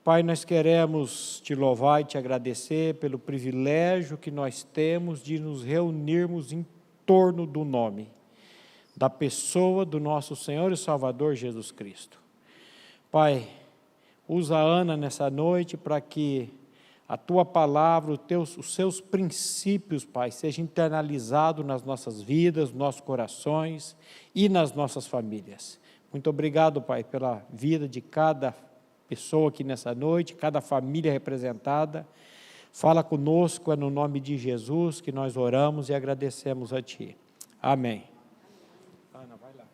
Pai, nós queremos te louvar e te agradecer pelo privilégio que nós temos de nos reunirmos em torno do nome, da pessoa do nosso Senhor e Salvador Jesus Cristo. Pai, usa a Ana nessa noite para que a Tua palavra, os seus princípios, Pai, sejam internalizados nas nossas vidas, nos nossos corações e nas nossas famílias. Muito obrigado, Pai, pela vida de cada pessoa aqui nessa noite, cada família representada. Fala conosco, é no nome de Jesus que nós oramos e agradecemos a Ti. Amém. Ana, vai lá.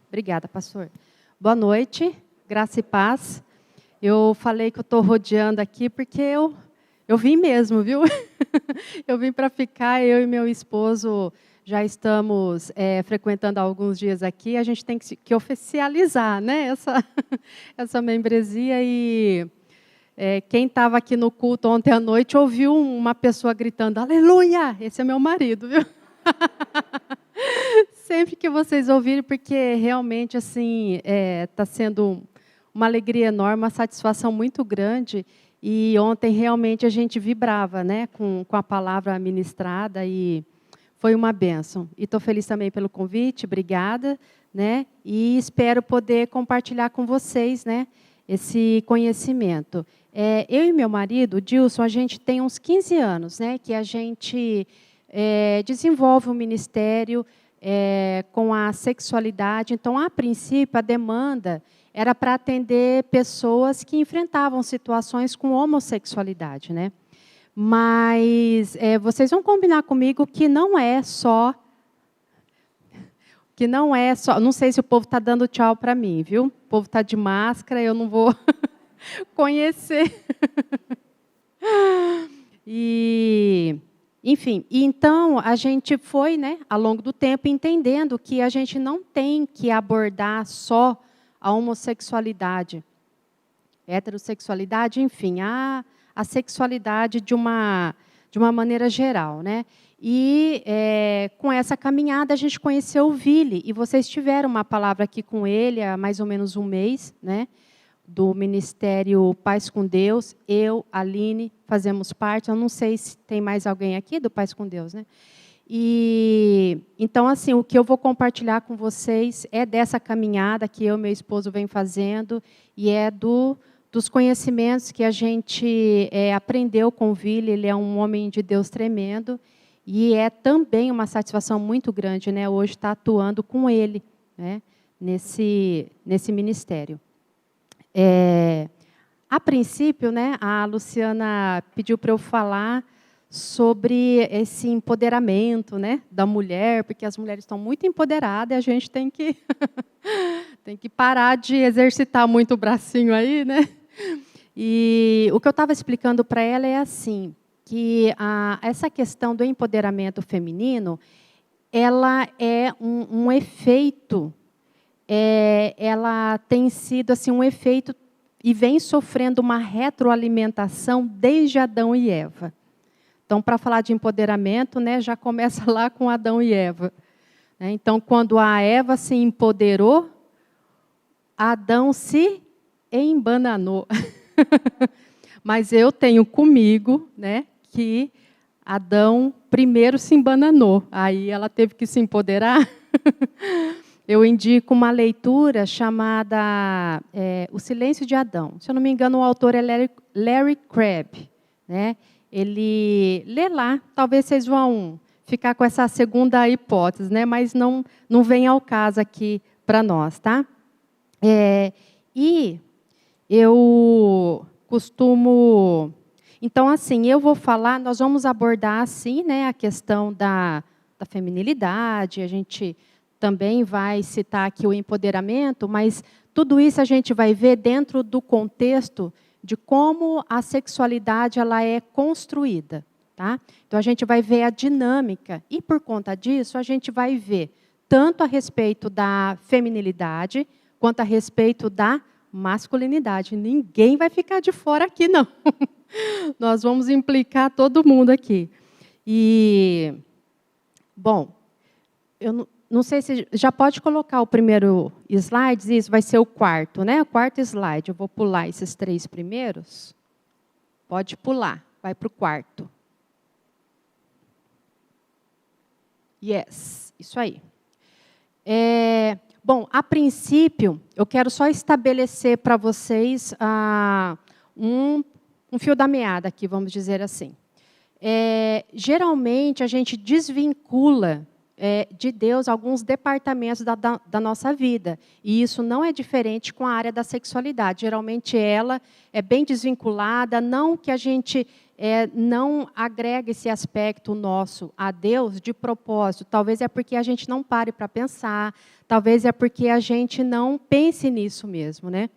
Obrigada, pastor. Boa noite, graça e paz. Eu falei que eu estou rodeando aqui porque eu vim mesmo, viu? Eu vim para ficar, eu e meu esposo já estamos frequentando há alguns dias aqui, a gente tem que oficializar, né, essa membresia. E quem estava aqui no culto ontem à noite ouviu uma pessoa gritando, aleluia, esse é meu marido, viu? Sempre que vocês ouvirem, porque realmente assim está sendo uma alegria enorme, uma satisfação muito grande. E ontem realmente a gente vibrava, né, com a palavra ministrada e foi uma bênção. E estou feliz também pelo convite, obrigada, né? E espero poder compartilhar com vocês, né, esse conhecimento. Eu e meu marido, o Dilson, a gente tem uns 15 anos, né, que a gente desenvolve um ministério com a sexualidade. Então, a princípio, a demanda era para atender pessoas que enfrentavam situações com homossexualidade, né? Mas vocês vão combinar comigo que não é só, não sei se o povo está dando tchau para mim, viu? O povo está de máscara, eu não vou conhecer. Enfim, então a gente foi, né, ao longo do tempo, entendendo que a gente não tem que abordar só a homossexualidade, heterossexualidade, enfim, a sexualidade de uma maneira geral, né? E com essa caminhada a gente conheceu o Vili, e vocês tiveram uma palavra aqui com ele há mais ou menos um mês, né? Do Ministério Paz com Deus. Eu, Aline, fazemos parte. Eu não sei se tem mais alguém aqui do Paz com Deus, né? E então, assim, o que eu vou compartilhar com vocês é dessa caminhada que eu e meu esposo vem fazendo, e dos conhecimentos que a gente aprendeu com o Vili. Ele é um homem de Deus tremendo, e é também uma satisfação muito grande, né, hoje estar atuando com ele, né, nesse ministério. A princípio, né, a Luciana pediu para eu falar sobre esse empoderamento, né, da mulher, porque as mulheres estão muito empoderadas e a gente tem que tem que parar de exercitar muito o bracinho aí, né? E o que eu estava explicando para ela é assim, que essa questão do empoderamento feminino, ela é um efeito, ela tem sido assim um efeito e vem sofrendo uma retroalimentação desde Adão e Eva. Então, para falar de empoderamento, né, já começa lá com Adão e Eva. Então, quando a Eva se empoderou, Adão se embananou. Mas eu tenho comigo, né, que Adão primeiro se embananou, aí ela teve que se empoderar. Eu indico uma leitura chamada O Silêncio de Adão. Se eu não me engano, o autor é Larry Crabb, né? Ele lê lá, talvez vocês vão ficar com essa segunda hipótese, né? Mas não vem ao caso aqui para nós, tá? E eu costumo... Então, assim, eu vou falar, nós vamos abordar, assim, né, a questão da feminilidade, a gente também vai citar aqui o empoderamento, mas tudo isso a gente vai ver dentro do contexto de como a sexualidade ela é construída, tá? Então, a gente vai ver a dinâmica, e por conta disso, a gente vai ver tanto a respeito da feminilidade, quanto a respeito da masculinidade. Ninguém vai ficar de fora aqui, não. Nós vamos implicar todo mundo aqui. E, bom, não sei se já pode colocar o primeiro slide, isso vai ser o quarto, né? O quarto slide. Eu vou pular esses 3 primeiros. Pode pular, vai para o quarto. Yes, isso aí. Bom, a princípio, eu quero só estabelecer para vocês um fio da meada aqui, vamos dizer assim. Geralmente, a gente desvincula de Deus alguns departamentos da nossa vida. E isso não é diferente com a área da sexualidade. Geralmente, ela é bem desvinculada, não que a gente não agrega esse aspecto nosso a Deus de propósito. Talvez é porque a gente não pare para pensar, talvez é porque a gente não pense nisso mesmo, né?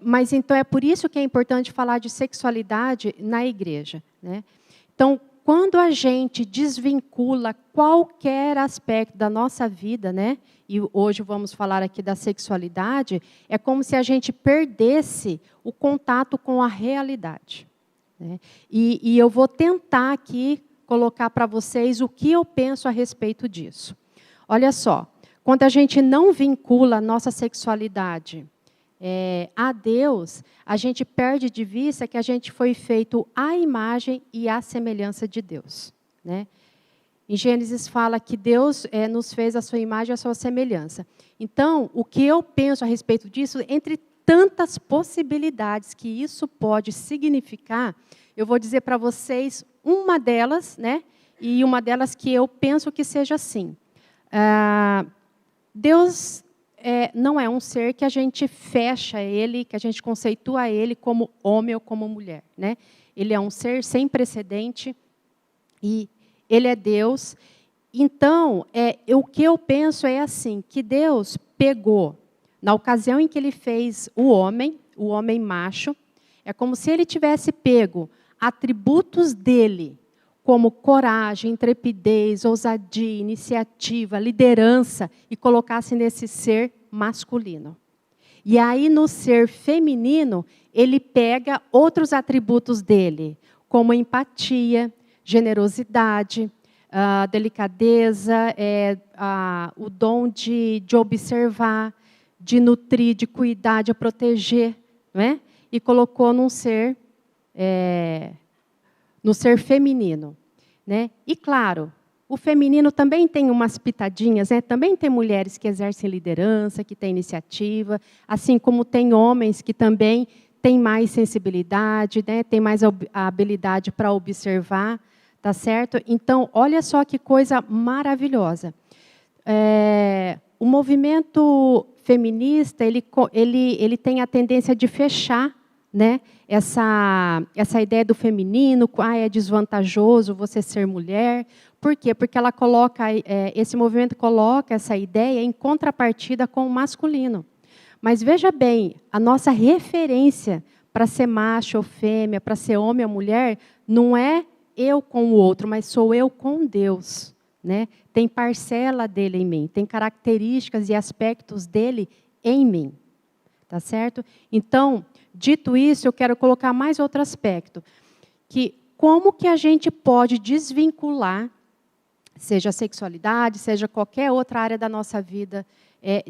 Mas, então, é por isso que é importante falar de sexualidade na igreja, né? Então, quando a gente desvincula qualquer aspecto da nossa vida, né? E hoje vamos falar aqui da sexualidade, é como se a gente perdesse o contato com a realidade, né? E eu vou tentar aqui colocar para vocês o que eu penso a respeito disso. Olha só, quando a gente não vincula a nossa sexualidade a Deus, a gente perde de vista que a gente foi feito à imagem e à semelhança de Deus, né? Em Gênesis fala que Deus nos fez a sua imagem e a sua semelhança. Então, o que eu penso a respeito disso, entre tantas possibilidades que isso pode significar, eu vou dizer para vocês uma delas, né? E uma delas que eu penso que seja assim. Deus não é um ser que a gente fecha ele, que a gente conceitua ele como homem ou como mulher, né? Ele é um ser sem precedente e ele é Deus. Então, o que eu penso é assim, que Deus pegou, na ocasião em que ele fez o homem macho, é como se ele tivesse pego atributos dele, como coragem, intrepidez, ousadia, iniciativa, liderança, e colocasse nesse ser masculino. E aí, no ser feminino, ele pega outros atributos dele, como empatia, generosidade, delicadeza, o dom de observar, de nutrir, de cuidar, de proteger, não é? E colocou no ser feminino, né? E claro, o feminino também tem umas pitadinhas, né? Também tem mulheres que exercem liderança, que têm iniciativa, assim como tem homens que também têm mais sensibilidade, né? Tem mais a habilidade para observar, tá certo? Então, olha só que coisa maravilhosa. O movimento feminista, ele tem a tendência de fechar, né, essa ideia do feminino, é desvantajoso você ser mulher. Por quê? Porque ela coloca, esse movimento coloca essa ideia em contrapartida com o masculino. Mas veja bem, a nossa referência para ser macho ou fêmea, para ser homem ou mulher, não é eu com o outro, mas sou eu com Deus, né? Tem parcela dele em mim, tem características e aspectos dele em mim. Tá certo? Então, dito isso, eu quero colocar mais outro aspecto, que como que a gente pode desvincular, seja a sexualidade, seja qualquer outra área da nossa vida,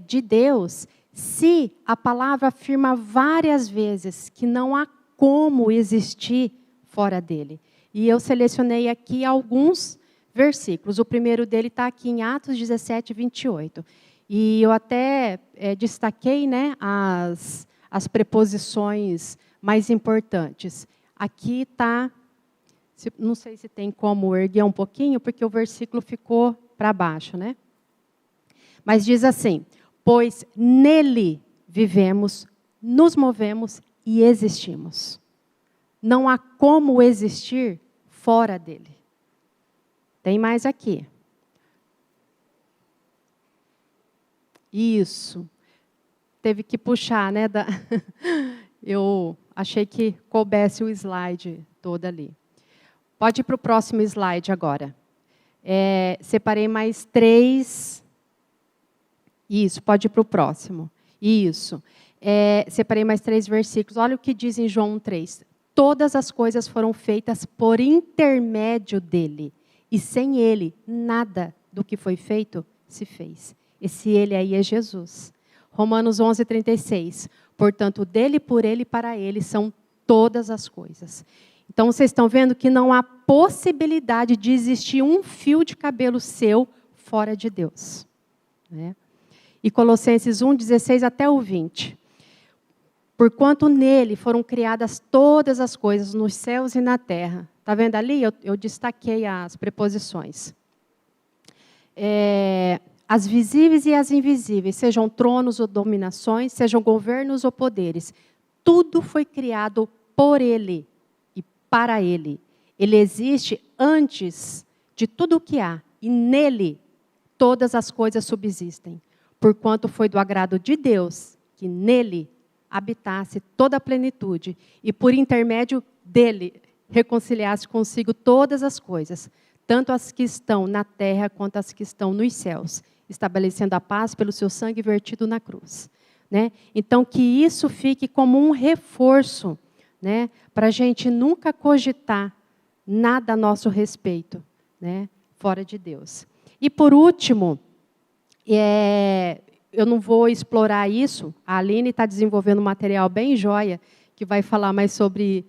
de Deus, se a palavra afirma várias vezes que não há como existir fora dele. E eu selecionei aqui alguns versículos. O primeiro dele está aqui em Atos 17, 28. E eu até destaquei, né, as preposições mais importantes. Aqui está, não sei se tem como erguer um pouquinho, porque o versículo ficou para baixo, né? Mas diz assim: pois nele vivemos, nos movemos e existimos. Não há como existir fora dele. Tem mais aqui. Isso. Teve que puxar, né? Eu achei que coubesse o slide todo ali. Pode ir para o próximo slide agora. Separei mais 3. Isso, pode ir para o próximo. Isso. Separei mais 3 versículos. Olha o que diz em João 3. Todas as coisas foram feitas por intermédio dele. E sem ele, nada do que foi feito, se fez. Esse ele aí é Jesus. Romanos 11:36. Portanto, dele, por ele e para ele são todas as coisas. Então, vocês estão vendo que não há possibilidade de existir um fio de cabelo seu fora de Deus. Né? E Colossenses 1:16 até o 20. Porquanto nele foram criadas todas as coisas, nos céus e na terra. Está vendo ali? Eu destaquei as preposições. As visíveis e as invisíveis, sejam tronos ou dominações, sejam governos ou poderes. Tudo foi criado por ele e para ele. Ele existe antes de tudo o que há. E nele todas as coisas subsistem. Porquanto foi do agrado de Deus que nele habitasse toda a plenitude e por intermédio dele reconciliasse consigo todas as coisas, tanto as que estão na terra quanto as que estão nos céus, estabelecendo a paz pelo seu sangue vertido na cruz. Né? Então, que isso fique como um reforço, né? Para a gente nunca cogitar nada a nosso respeito, né? Fora de Deus. E, por último, eu não vou explorar isso, a Aline está desenvolvendo um material bem joia, que vai falar mais sobre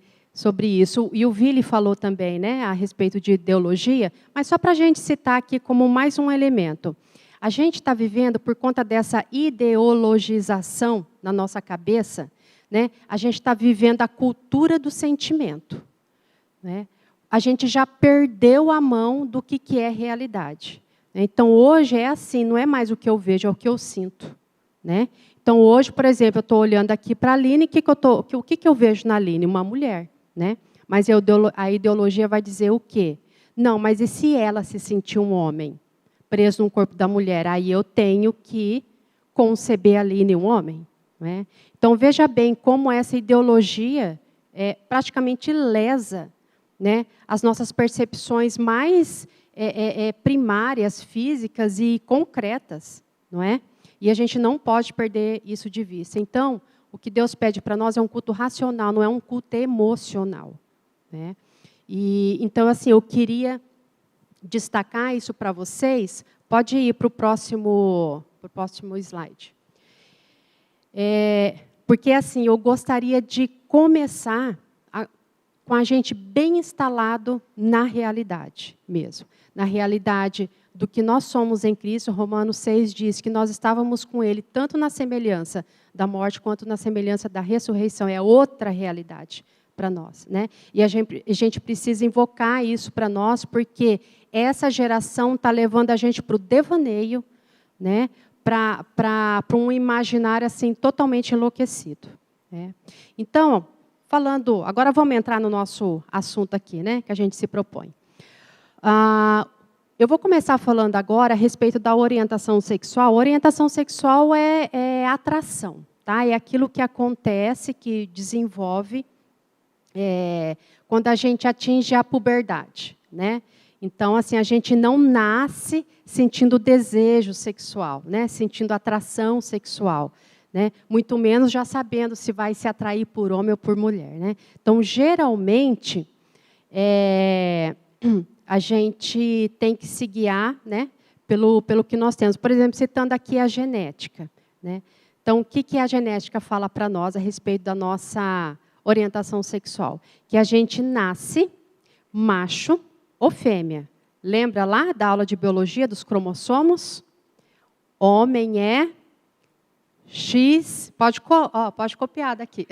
isso. E o Vili falou também, né, a respeito de ideologia, mas só para a gente citar aqui como mais um elemento. A gente está vivendo, por conta dessa ideologização na nossa cabeça, né, a gente está vivendo a cultura do sentimento. Né? A gente já perdeu a mão do que é realidade. Então, hoje é assim, não é mais o que eu vejo, é o que eu sinto. Né? Então, hoje, por exemplo, eu estou olhando aqui para a Aline, o que eu vejo na Aline? Uma mulher. Né? Mas a ideologia vai dizer o quê? Não, mas e se ela se sentir um homem preso no corpo da mulher? Aí eu tenho que conceber a Aline um homem. Né? Então, veja bem como essa ideologia praticamente lesa, né, as nossas percepções mais primárias, físicas e concretas. Não é? E a gente não pode perder isso de vista. Então, o que Deus pede para nós é um culto racional, não é um culto emocional. Né? E, então, assim, eu queria destacar isso para vocês. Pode ir para o próximo slide. Porque, assim, eu gostaria de começar com a gente bem instalado na realidade mesmo. Na realidade do que nós somos em Cristo. Romanos 6 diz que nós estávamos com Ele, tanto na semelhança da morte, quanto na semelhança da ressurreição. É outra realidade para nós. Né? E a gente precisa invocar isso para nós, porque essa geração está levando a gente para o devaneio, né? Para um imaginário assim, totalmente enlouquecido. Né? Então, agora vamos entrar no nosso assunto aqui, né? Que a gente se propõe. Eu vou começar falando agora a respeito da orientação sexual. Orientação sexual é atração, tá? É aquilo que acontece, que desenvolve quando a gente atinge a puberdade, né? Então, assim, a gente não nasce sentindo desejo sexual, né? Sentindo atração sexual, né? Muito menos já sabendo se vai se atrair por homem ou por mulher, né? Então, geralmente, a gente tem que se guiar, né, pelo que nós temos. Por exemplo, citando aqui a genética. Né? Então, o que a genética fala para nós a respeito da nossa orientação sexual? Que a gente nasce macho ou fêmea. Lembra lá da aula de biologia dos cromossomos? Homem é X, pode copiar daqui.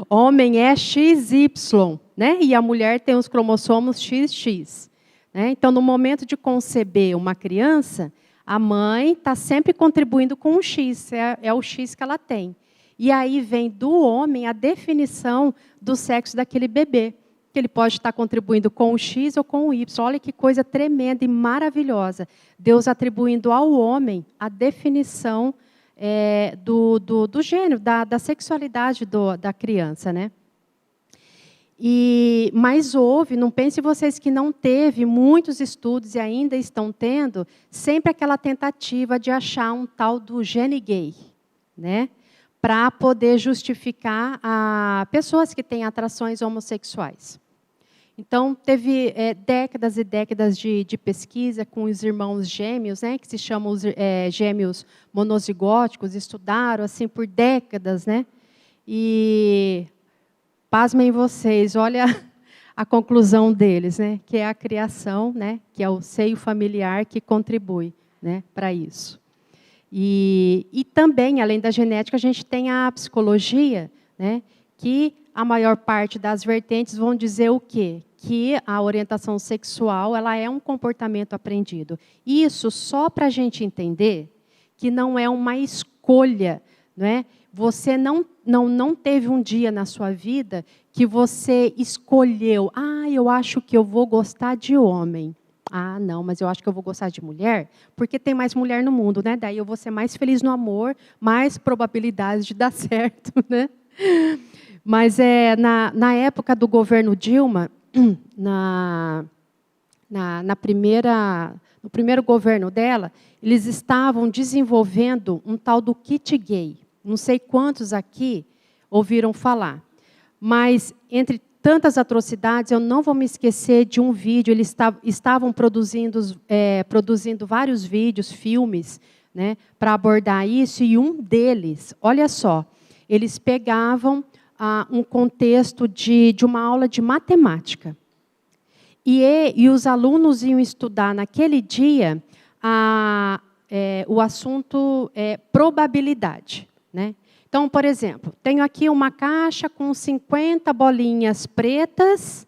Homem é XY, né? E a mulher tem os cromossomos XX. Né? Então, no momento de conceber uma criança, a mãe está sempre contribuindo com um X, é o X que ela tem. E aí vem do homem a definição do sexo daquele bebê, que ele pode estar contribuindo com o X ou com o Y. Olha que coisa tremenda e maravilhosa. Deus atribuindo ao homem a definição do gênero, da sexualidade da criança. Né? Mas houve, não pense vocês que não teve, muitos estudos e ainda estão tendo, sempre aquela tentativa de achar um tal do gene gay, né? Para poder justificar a pessoas que têm atrações homossexuais. Então, teve décadas e décadas de pesquisa com os irmãos gêmeos, né, que se chamam gêmeos monozigóticos, estudaram assim por décadas, né? E pasmem vocês, olha a conclusão deles, né, que é a criação, né, que é o seio familiar que contribui, né, para isso. E também, além da genética, a gente tem a psicologia, né, que a maior parte das vertentes vão dizer o quê? Que a orientação sexual ela é um comportamento aprendido. Isso só para a gente entender que não é uma escolha, né? Você não teve um dia na sua vida que você escolheu, eu acho que eu vou gostar de homem. Não, mas eu acho que eu vou gostar de mulher, porque tem mais mulher no mundo, né? Daí eu vou ser mais feliz no amor, mais probabilidades de dar certo, né? Mas na época do governo Dilma, no primeiro governo dela, eles estavam desenvolvendo um tal do kit gay. Não sei quantos aqui ouviram falar. Mas, entre tantas atrocidades, eu não vou me esquecer de um vídeo. Eles estavam produzindo vários vídeos, filmes, né, para abordar isso. E um deles, olha só, eles pegavam um contexto de uma aula de matemática. E os alunos iam estudar naquele dia o assunto probabilidade, né? Então, por exemplo, tenho aqui uma caixa com 50 bolinhas pretas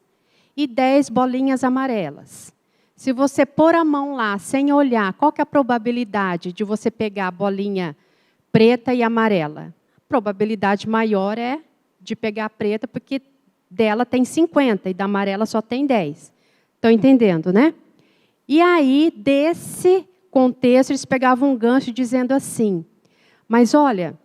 e 10 bolinhas amarelas. Se você pôr a mão lá sem olhar, qual que é a probabilidade de você pegar a bolinha preta e amarela? A probabilidade maior é de pegar a preta, porque dela tem 50 e da amarela só tem 10. Estão entendendo, né? E aí, desse contexto, eles pegavam um gancho dizendo assim, mas olha,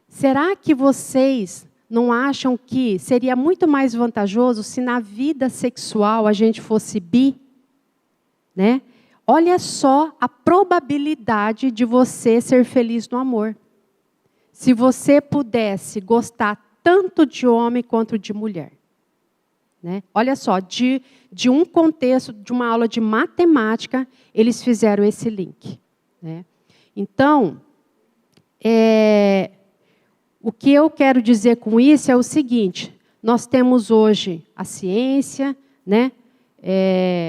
será que vocês não acham que seria muito mais vantajoso se na vida sexual a gente fosse bi? Né? Olha só a probabilidade de você ser feliz no amor. Se você pudesse gostar tanto de homem quanto de mulher. Né? Olha só, de um contexto, de uma aula de matemática, eles fizeram esse link. Né? Então, o que eu quero dizer com isso é o seguinte, nós temos hoje a ciência, né?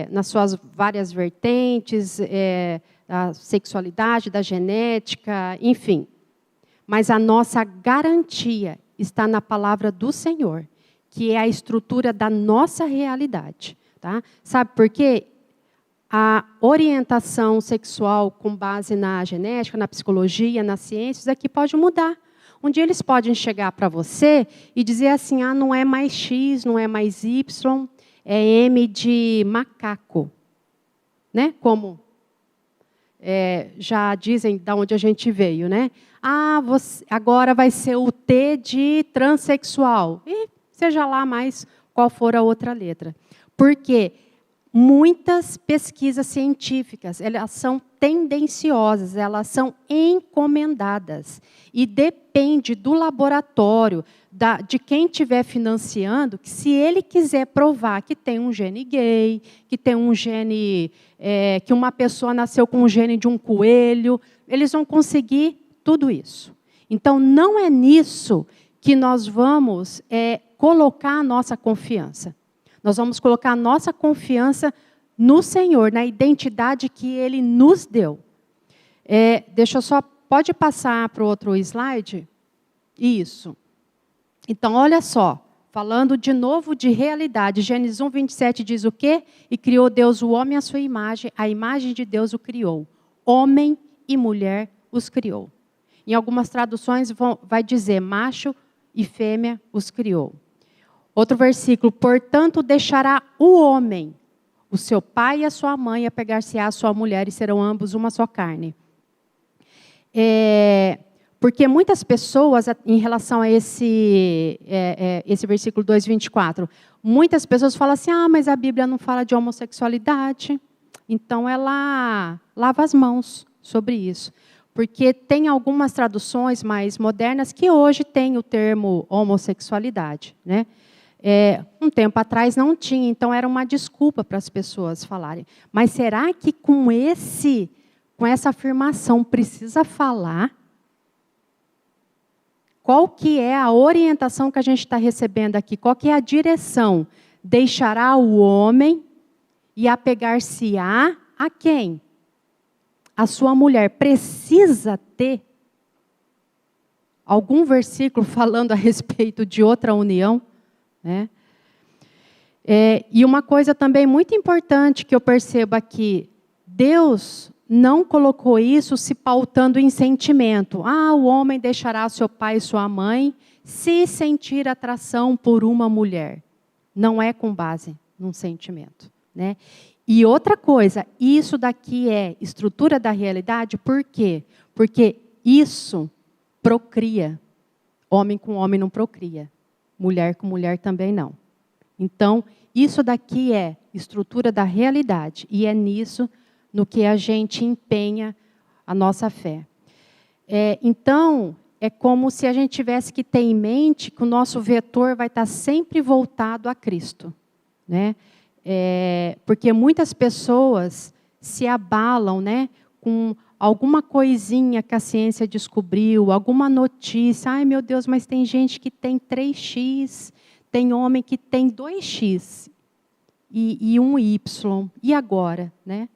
Nas suas várias vertentes, a sexualidade, da genética, enfim. Mas a nossa garantia está na palavra do Senhor, que é a estrutura da nossa realidade. Tá? Sabe por quê? A orientação sexual com base na genética, na psicologia, nas ciências, aqui pode mudar. Um dia eles podem chegar para você e dizer assim, não é mais X, não é mais Y, é M de macaco. Né? Como já dizem de onde a gente veio. Né? Agora vai ser o T de transexual. E seja lá mais qual for a outra letra. Porque muitas pesquisas científicas, elas são tendenciosas, elas são encomendadas. E depende do laboratório, de quem estiver financiando, que se ele quiser provar que tem um gene gay, que tem um gene, que uma pessoa nasceu com um gene de um coelho, eles vão conseguir tudo isso. Então, não é nisso que nós vamos colocar a nossa confiança. Nós vamos colocar a nossa confiança no Senhor, na identidade que Ele nos deu. Pode passar para o outro slide? Isso. Então, olha só, falando de novo de realidade, Gênesis 1, 27 diz o quê? E criou Deus o homem à sua imagem, a imagem de Deus o criou. Homem e mulher os criou. Em algumas traduções vai dizer, macho e fêmea os criou. Outro versículo, portanto, deixará o homem, o seu pai e a sua mãe, apegar-se-á à sua mulher, e serão ambos uma só carne. Porque muitas pessoas, em relação a esse versículo 2, 24, muitas pessoas falam assim, mas a Bíblia não fala de homossexualidade, então ela lava as mãos sobre isso. Porque tem algumas traduções mais modernas que hoje têm o termo homossexualidade, né? Um tempo atrás não tinha, então era uma desculpa para as pessoas falarem. Mas será que com essa afirmação precisa falar? Qual que é a orientação que a gente está recebendo aqui? Qual que é a direção? Deixará o homem e apegar-se-á a quem? A sua mulher. Precisa ter algum versículo falando a respeito de outra união? Né? E uma coisa também muito importante que eu percebo aqui, Deus não colocou isso se pautando em sentimento. O homem deixará seu pai e sua mãe se sentir atração por uma mulher. Não é com base num sentimento. Né? E outra coisa, isso daqui é estrutura da realidade, por quê? Porque isso procria. Homem com homem não procria. Mulher com mulher também não. Então, isso daqui é estrutura da realidade. E é nisso no que a gente empenha a nossa fé. Então, é como se a gente tivesse que ter em mente que o nosso vetor vai estar sempre voltado a Cristo. Né? Porque muitas pessoas se abalam, né, com alguma coisinha que a ciência descobriu, alguma notícia. Ai, meu Deus, mas tem gente que tem 3x, tem homem que tem 2x e um Y. E agora? Né?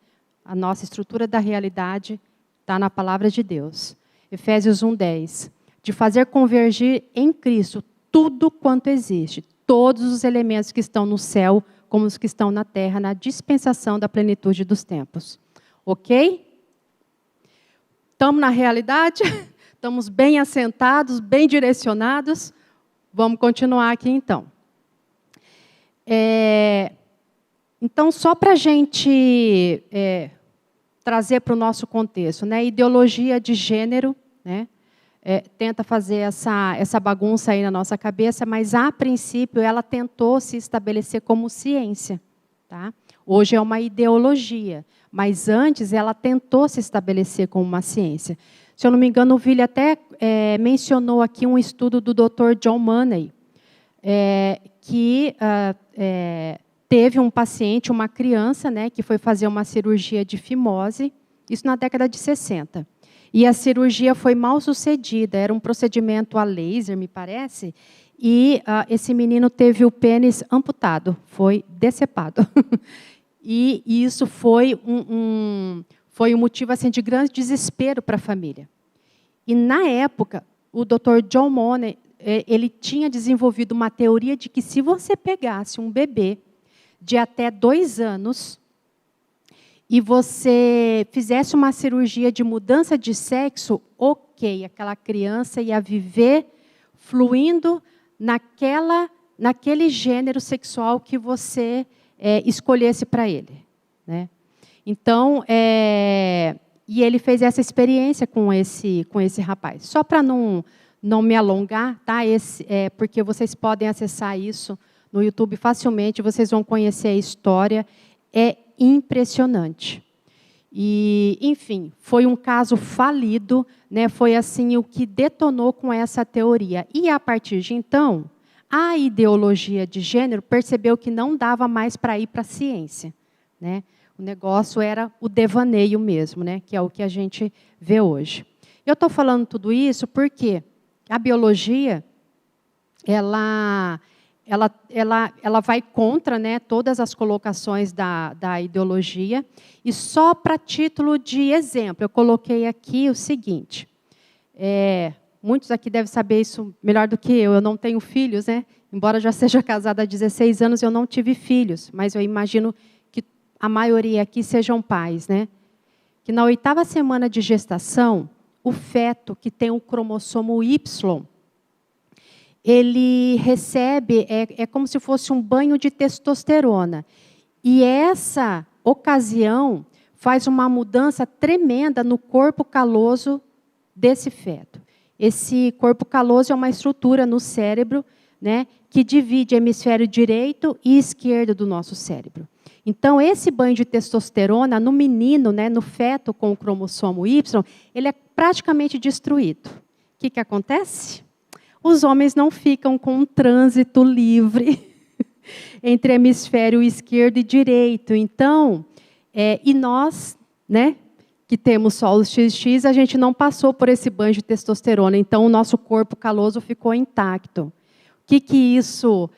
A nossa estrutura da realidade está na palavra de Deus. Efésios 1:10. De fazer convergir em Cristo tudo quanto existe, todos os elementos que estão no céu, como os que estão na terra, na dispensação da plenitude dos tempos. Ok? Estamos na realidade? Estamos bem assentados, bem direcionados? Vamos continuar aqui, então. Então, só para a gente trazer para o nosso contexto, né? Ideologia de gênero, né? Tenta fazer essa bagunça aí na nossa cabeça, mas, a princípio, ela tentou se estabelecer como ciência. Tá? Hoje é uma ideologia, mas antes ela tentou se estabelecer como uma ciência. Se eu não me engano, o Vili até mencionou aqui um estudo do Dr. John Money, que teve um paciente, uma criança, né, que foi fazer uma cirurgia de fimose, isso na década de 60. E a cirurgia foi mal sucedida, era um procedimento a laser, me parece, e esse menino teve o pênis amputado, foi decepado. E isso foi um motivo assim, de grande desespero para a família. E, na época, o Dr. John Money, ele tinha desenvolvido uma teoria de que se você pegasse um bebê de até 2 anos e você fizesse uma cirurgia de mudança de sexo, ok, aquela criança ia viver fluindo naquele gênero sexual que você escolhesse para ele. Né? Então, e ele fez essa experiência com esse rapaz. Só para não me alongar, tá? Porque vocês podem acessar isso no YouTube facilmente, vocês vão conhecer a história. É impressionante. E, enfim, foi um caso falido, né? Foi assim o que detonou com essa teoria. E, a partir de então, a ideologia de gênero percebeu que não dava mais para ir para a ciência. Né? O negócio era o devaneio mesmo, né? Que é o que a gente vê hoje. Eu estou falando tudo isso porque a biologia, ela vai contra, né, todas as colocações da ideologia. E só para título de exemplo, eu coloquei aqui o seguinte. Muitos aqui devem saber isso melhor do que eu não tenho filhos, né? Embora já seja casada há 16 anos, eu não tive filhos, mas eu imagino que a maioria aqui sejam pais. Né? Que na 8ª semana de gestação, o feto que tem o cromossomo Y, ele recebe, como se fosse um banho de testosterona. E essa ocasião faz uma mudança tremenda no corpo caloso desse feto. Esse corpo caloso é uma estrutura no cérebro, né, que divide hemisfério direito e esquerdo do nosso cérebro. Então, esse banho de testosterona no menino, né, no feto com o cromossomo Y, ele é praticamente destruído. O que acontece? Os homens não ficam com um trânsito livre entre hemisfério esquerdo e direito. Então, e nós, né, que temos solos XX, a gente não passou por esse banho de testosterona, então o nosso corpo caloso ficou intacto. O que isso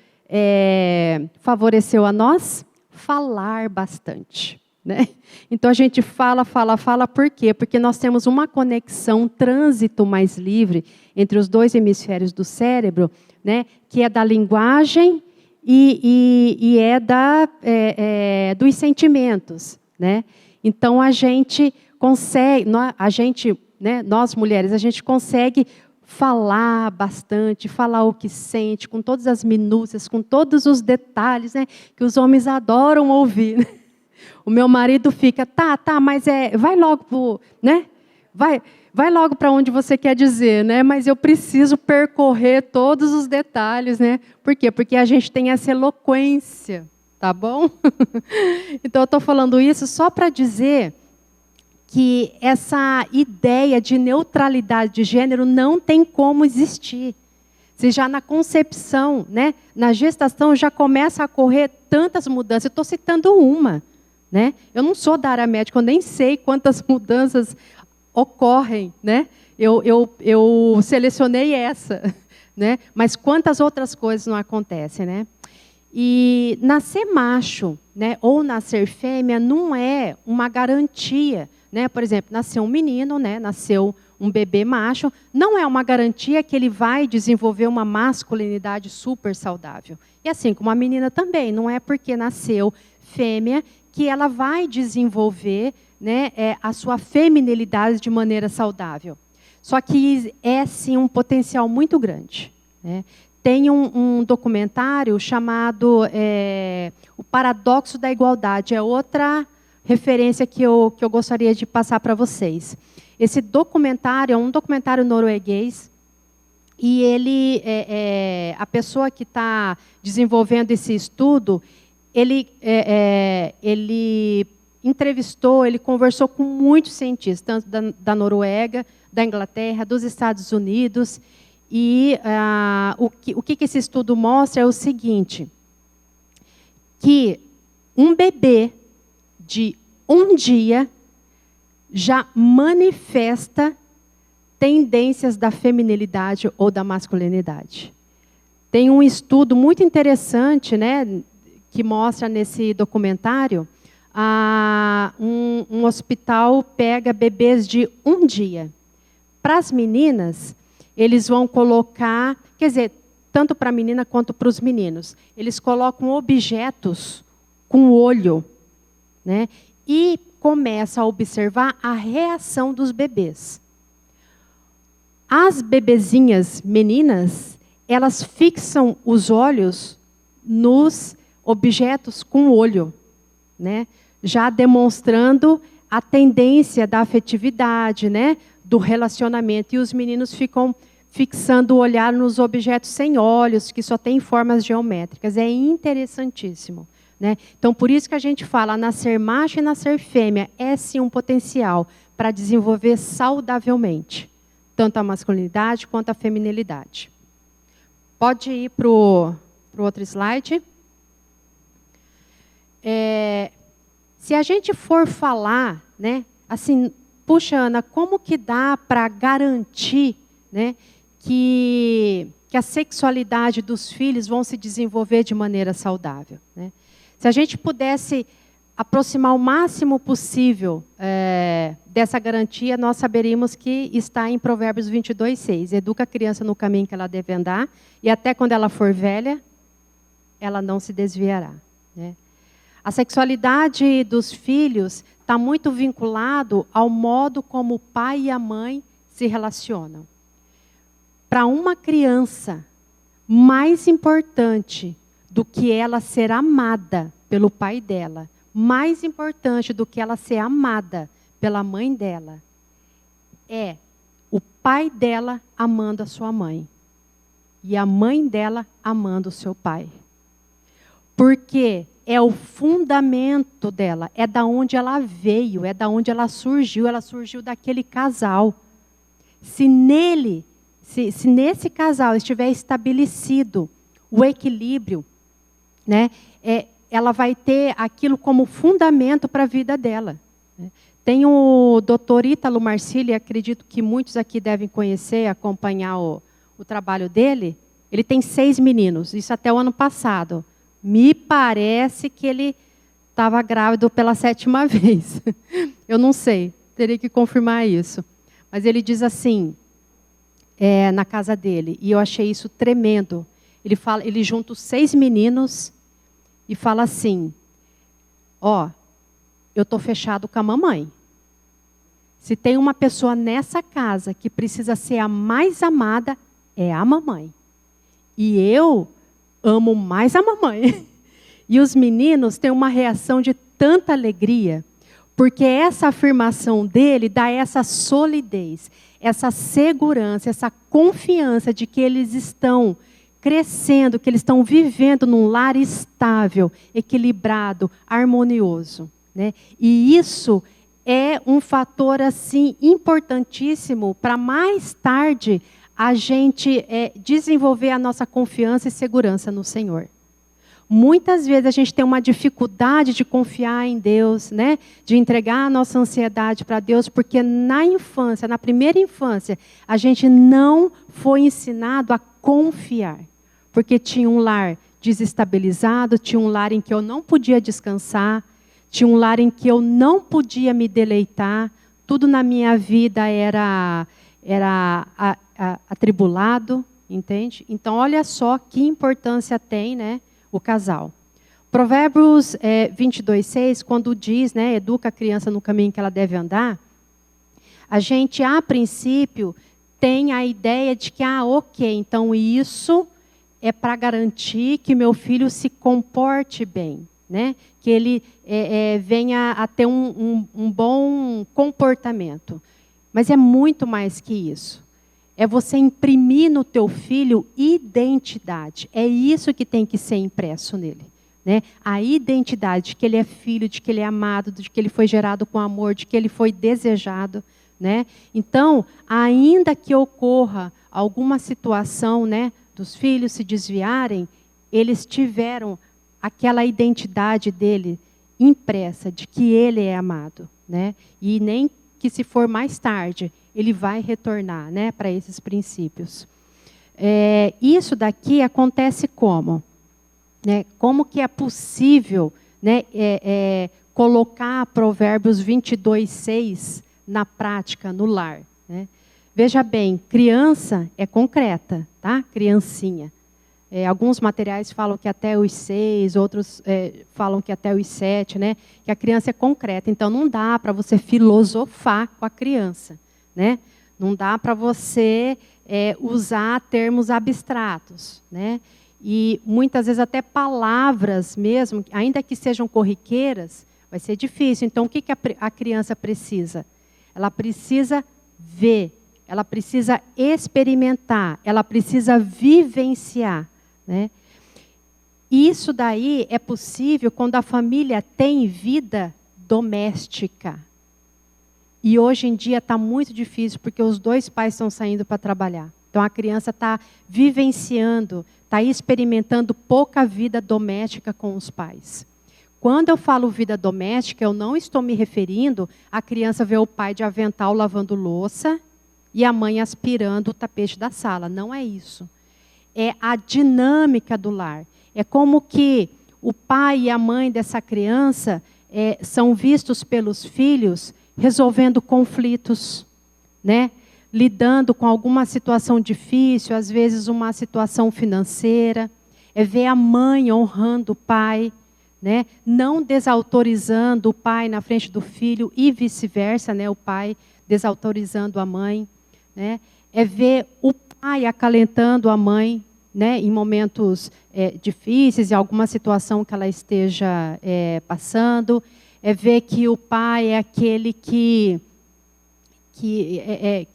favoreceu a nós? Falar bastante. Né? Então, a gente fala, por quê? Porque nós temos uma conexão, um trânsito mais livre entre os dois hemisférios do cérebro, né? Que é da linguagem e dos sentimentos. Né? Então, a gente consegue, né, nós mulheres, a gente consegue falar bastante, falar o que sente, com todas as minúcias, com todos os detalhes, né, que os homens adoram ouvir. Né? O meu marido fica, mas vai logo, né? Vai logo para onde você quer dizer, né? Mas eu preciso percorrer todos os detalhes, né? Por quê? Porque a gente tem essa eloquência, tá bom? Então eu estou falando isso só para dizer que essa ideia de neutralidade de gênero não tem como existir. Se já na concepção, né, na gestação, já começa a ocorrer tantas mudanças. Eu estou citando uma. Né? Eu não sou da área médica, eu nem sei quantas mudanças ocorrem. Né? Eu selecionei essa. Né? Mas quantas outras coisas não acontecem. Né? E nascer macho, né, ou nascer fêmea não é uma garantia. Né? Por exemplo, nasceu um menino, né? Nasceu um bebê macho, não é uma garantia que ele vai desenvolver uma masculinidade super saudável. E assim como a menina também, não é porque nasceu fêmea que ela vai desenvolver, né, a sua feminilidade de maneira saudável. Só que é, sim, um potencial muito grande. Né? Tem um documentário chamado O Paradoxo da Igualdade, é outra referência que eu gostaria de passar para vocês. Esse documentário é um documentário norueguês, e ele, a pessoa que está desenvolvendo esse estudo, ele entrevistou, ele conversou com muitos cientistas, tanto da Noruega, da Inglaterra, dos Estados Unidos, e o que esse estudo mostra é o seguinte, que um bebê de um dia já manifesta tendências da feminilidade ou da masculinidade. Tem um estudo muito interessante, né, que mostra nesse documentário, um hospital pega bebês de um dia. Para as meninas, eles vão colocar, quer dizer, tanto para a menina quanto para os meninos, eles colocam objetos com olho, né, e começa a observar a reação dos bebês. As bebezinhas meninas, elas fixam os olhos nos objetos com olho, né? Já demonstrando a tendência da afetividade, né? Do relacionamento. E os meninos ficam fixando o olhar nos objetos sem olhos, que só têm formas geométricas. É interessantíssimo. Né? Então, por isso que a gente fala, nascer macho e nascer fêmea é sim um potencial para desenvolver saudavelmente, tanto a masculinidade quanto a feminilidade. Pode ir para o outro slide. Se a gente for falar, né, assim, puxa, Ana, como que dá para garantir, né, que a sexualidade dos filhos vão se desenvolver de maneira saudável? Né? Se a gente pudesse aproximar o máximo possível dessa garantia, nós saberíamos que está em Provérbios 22:6. Educa a criança no caminho que ela deve andar, e até quando ela for velha, ela não se desviará. Né? A sexualidade dos filhos está muito vinculado ao modo como o pai e a mãe se relacionam. Para uma criança, mais importante do que ela ser amada pelo pai dela, mais importante do que ela ser amada pela mãe dela, é o pai dela amando a sua mãe e a mãe dela amando o seu pai. Porque é o fundamento dela, é da onde ela veio, é da onde ela surgiu daquele casal. Se nesse casal estiver estabelecido o equilíbrio né, ela vai ter aquilo como fundamento para a vida dela. Tem o doutor Ítalo Marcilli, acredito que muitos aqui devem conhecer, acompanhar o trabalho dele. Ele tem 6 meninos, isso até o ano passado. Me parece que ele estava grávido pela 7ª vez. Eu não sei, teria que confirmar isso. Mas ele diz assim, na casa dele, e eu achei isso tremendo. Ele junta os 6 meninos e fala assim, eu estou fechado com a mamãe. Se tem uma pessoa nessa casa que precisa ser a mais amada, é a mamãe. E eu amo mais a mamãe. E os meninos têm uma reação de tanta alegria, porque essa afirmação dele dá essa solidez, essa segurança, essa confiança de que eles estão crescendo, que eles estão vivendo num lar estável, equilibrado, harmonioso, né? E isso é um fator assim importantíssimo para mais tarde a gente desenvolver a nossa confiança e segurança no Senhor. Muitas vezes a gente tem uma dificuldade de confiar em Deus, né? De entregar a nossa ansiedade para Deus, porque na infância, na primeira infância, a gente não foi ensinado a confiar. Porque tinha um lar desestabilizado, tinha um lar em que eu não podia descansar, tinha um lar em que eu não podia me deleitar, tudo na minha vida era atribulado, entende? Então, olha só que importância tem, né, o casal. Provérbios 22:6, quando diz, né, educa a criança no caminho que ela deve andar, a gente, a princípio, tem a ideia de que, ok, então isso é para garantir que meu filho se comporte bem, né? Que ele venha a ter um bom comportamento. Mas é muito mais que isso. É você imprimir no teu filho identidade. É isso que tem que ser impresso nele, né? A identidade de que ele é filho, de que ele é amado, de que ele foi gerado com amor, de que ele foi desejado, né? Então, ainda que ocorra alguma situação, né, dos filhos se desviarem, eles tiveram aquela identidade dele impressa de que ele é amado, né? E nem que se for mais tarde, ele vai retornar, né, para esses princípios. Isso daqui acontece como? Né? Como que é possível, né, colocar Provérbios 22:6 na prática, no lar, né? Veja bem, criança é concreta, tá? Criancinha. Alguns materiais falam que até os 6, outros falam que até os 7, né? Que a criança é concreta. Então, não dá para você filosofar com a criança, né? Não dá para você usar termos abstratos, né? E muitas vezes até palavras mesmo, ainda que sejam corriqueiras, vai ser difícil. Então, o que a criança precisa? Ela precisa ver, ela precisa experimentar, ela precisa vivenciar, né? Isso daí é possível quando a família tem vida doméstica. E hoje em dia está muito difícil, porque os 2 pais estão saindo para trabalhar. Então a criança está vivenciando, está experimentando pouca vida doméstica com os pais. Quando eu falo vida doméstica, eu não estou me referindo à criança ver o pai de avental lavando louça e a mãe aspirando o tapete da sala. Não é isso. É a dinâmica do lar. É como que o pai e a mãe dessa criança são vistos pelos filhos resolvendo conflitos, né? Lidando com alguma situação difícil, às vezes uma situação financeira. É ver a mãe honrando o pai, né? Não desautorizando o pai na frente do filho e vice-versa, né? O pai desautorizando a mãe, né? É ver o pai acalentando a mãe, né? Em momentos difíceis, em alguma situação que ela esteja passando. É ver que o pai é aquele que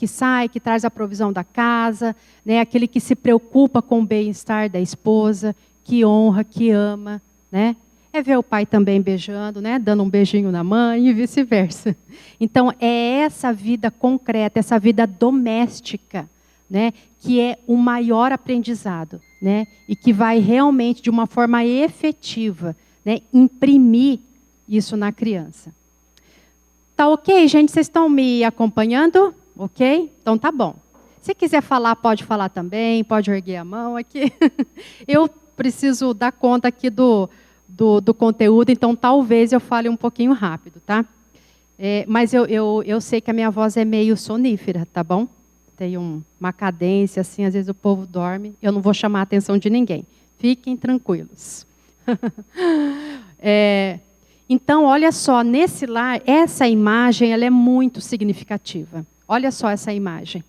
sai, que traz a provisão da casa, né? Aquele que se preocupa com o bem-estar da esposa, que honra, que ama, né? É ver o pai também beijando, né? Dando um beijinho na mãe e vice-versa. Então, é essa vida concreta, essa vida doméstica, né, que é o maior aprendizado, né, e que vai realmente, de uma forma efetiva, né, imprimir isso na criança. Tá ok, gente? Vocês estão me acompanhando? Ok? Então tá bom. Se quiser falar, pode falar também, pode erguer a mão aqui. Eu preciso dar conta aqui do conteúdo, então talvez eu fale um pouquinho rápido, tá? Mas eu sei que a minha voz é meio sonífera, tá bom? Tem uma cadência, assim, às vezes o povo dorme. Eu não vou chamar a atenção de ninguém. Fiquem tranquilos. Então, olha só, nesse lar, essa imagem ela é muito significativa. Olha só essa imagem.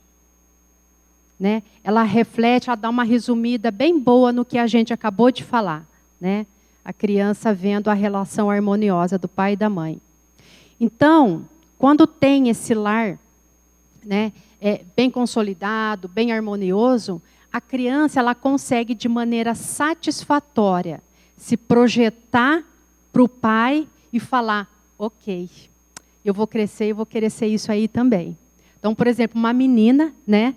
Né? Ela reflete, ela dá uma resumida bem boa no que a gente acabou de falar. Né? A criança vendo a relação harmoniosa do pai e da mãe. Então, quando tem esse lar, né, bem consolidado, bem harmonioso, a criança ela consegue de maneira satisfatória se projetar para o pai e falar, ok, eu vou crescer e vou querer ser isso aí também. Então, por exemplo, uma menina, né,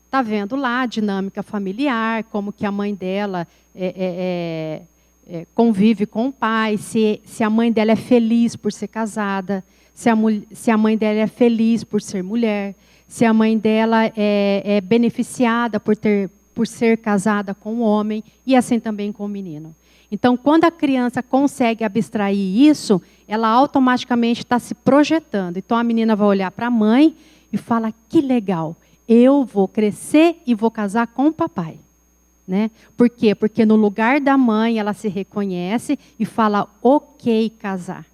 está vendo lá a dinâmica familiar, como que a mãe dela convive com o pai, se a mãe dela é feliz por ser casada, se a mãe dela é feliz por ser mulher, se a mãe dela é beneficiada por ser casada com um homem, e assim também com o menino. Então, quando a criança consegue abstrair isso, ela automaticamente está se projetando. Então, a menina vai olhar para a mãe e fala, que legal, eu vou crescer e vou casar com o papai. Né? Por quê? Porque no lugar da mãe, ela se reconhece e fala, ok casar.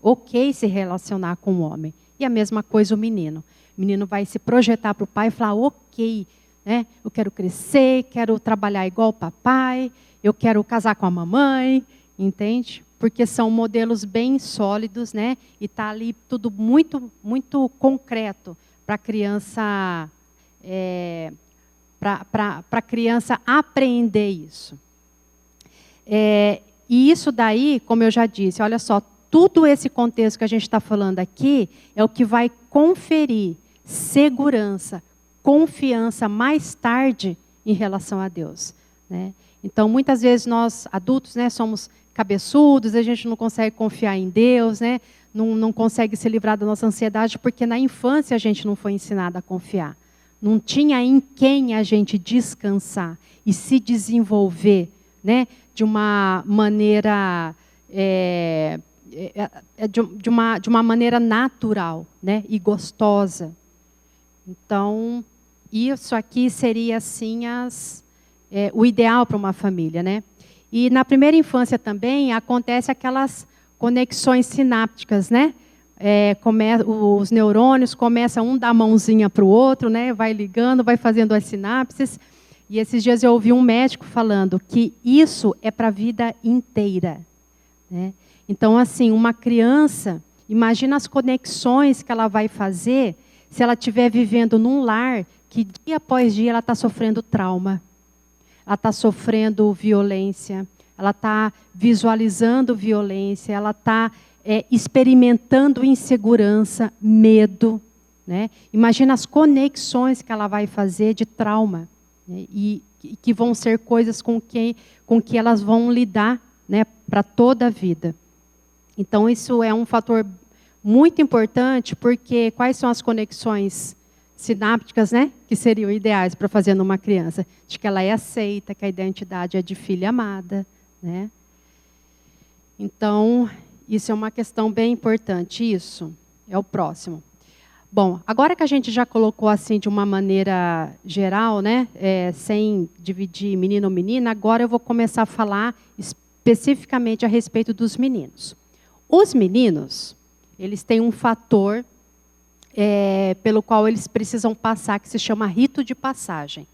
Ok se relacionar com o homem. E a mesma coisa o menino. O menino vai se projetar para o pai e falar, ok, né? Eu quero crescer, quero trabalhar igual o papai, eu quero casar com a mamãe, entende? Porque são modelos bem sólidos, né? E está ali tudo muito, muito concreto para a criança, para a criança aprender isso. E isso daí, como eu já disse, olha só, tudo esse contexto que a gente está falando aqui é o que vai conferir segurança, confiança mais tarde em relação a Deus. Né? Então, muitas vezes nós, adultos, né, somos cabeçudos, a gente não consegue confiar em Deus, né? Não consegue se livrar da nossa ansiedade, porque na infância a gente não foi ensinado a confiar. Não tinha em quem a gente descansar e se desenvolver, né, de uma maneira... de uma maneira natural, né, e gostosa. Então, isso aqui seria assim o ideal para uma família, né? E na primeira infância também acontece aquelas conexões sinápticas, né? Os neurônios começam um dar a mãozinha para o outro, né? Vai ligando, vai fazendo as sinapses. E esses dias eu ouvi um médico falando que isso é para a vida inteira, né? Então, assim, uma criança, imagina as conexões que ela vai fazer se ela estiver vivendo num lar que dia após dia ela está sofrendo trauma, ela está sofrendo violência, ela está visualizando violência, ela está experimentando insegurança, medo. Né? Imagina as conexões que ela vai fazer de trauma, né? E que vão ser coisas com que elas vão lidar, né, para toda a vida. Então, isso é um fator muito importante, porque quais são as conexões sinápticas, né, que seriam ideais para fazer numa criança? De que ela é aceita, que a identidade é de filha amada. Né? Então, isso é uma questão bem importante. Isso é o próximo. Bom, agora que a gente já colocou assim de uma maneira geral, né, sem dividir menino ou menina, agora eu vou começar a falar especificamente a respeito dos meninos. Os meninos, eles têm um fator pelo qual eles precisam passar, que se chama rito de passagem.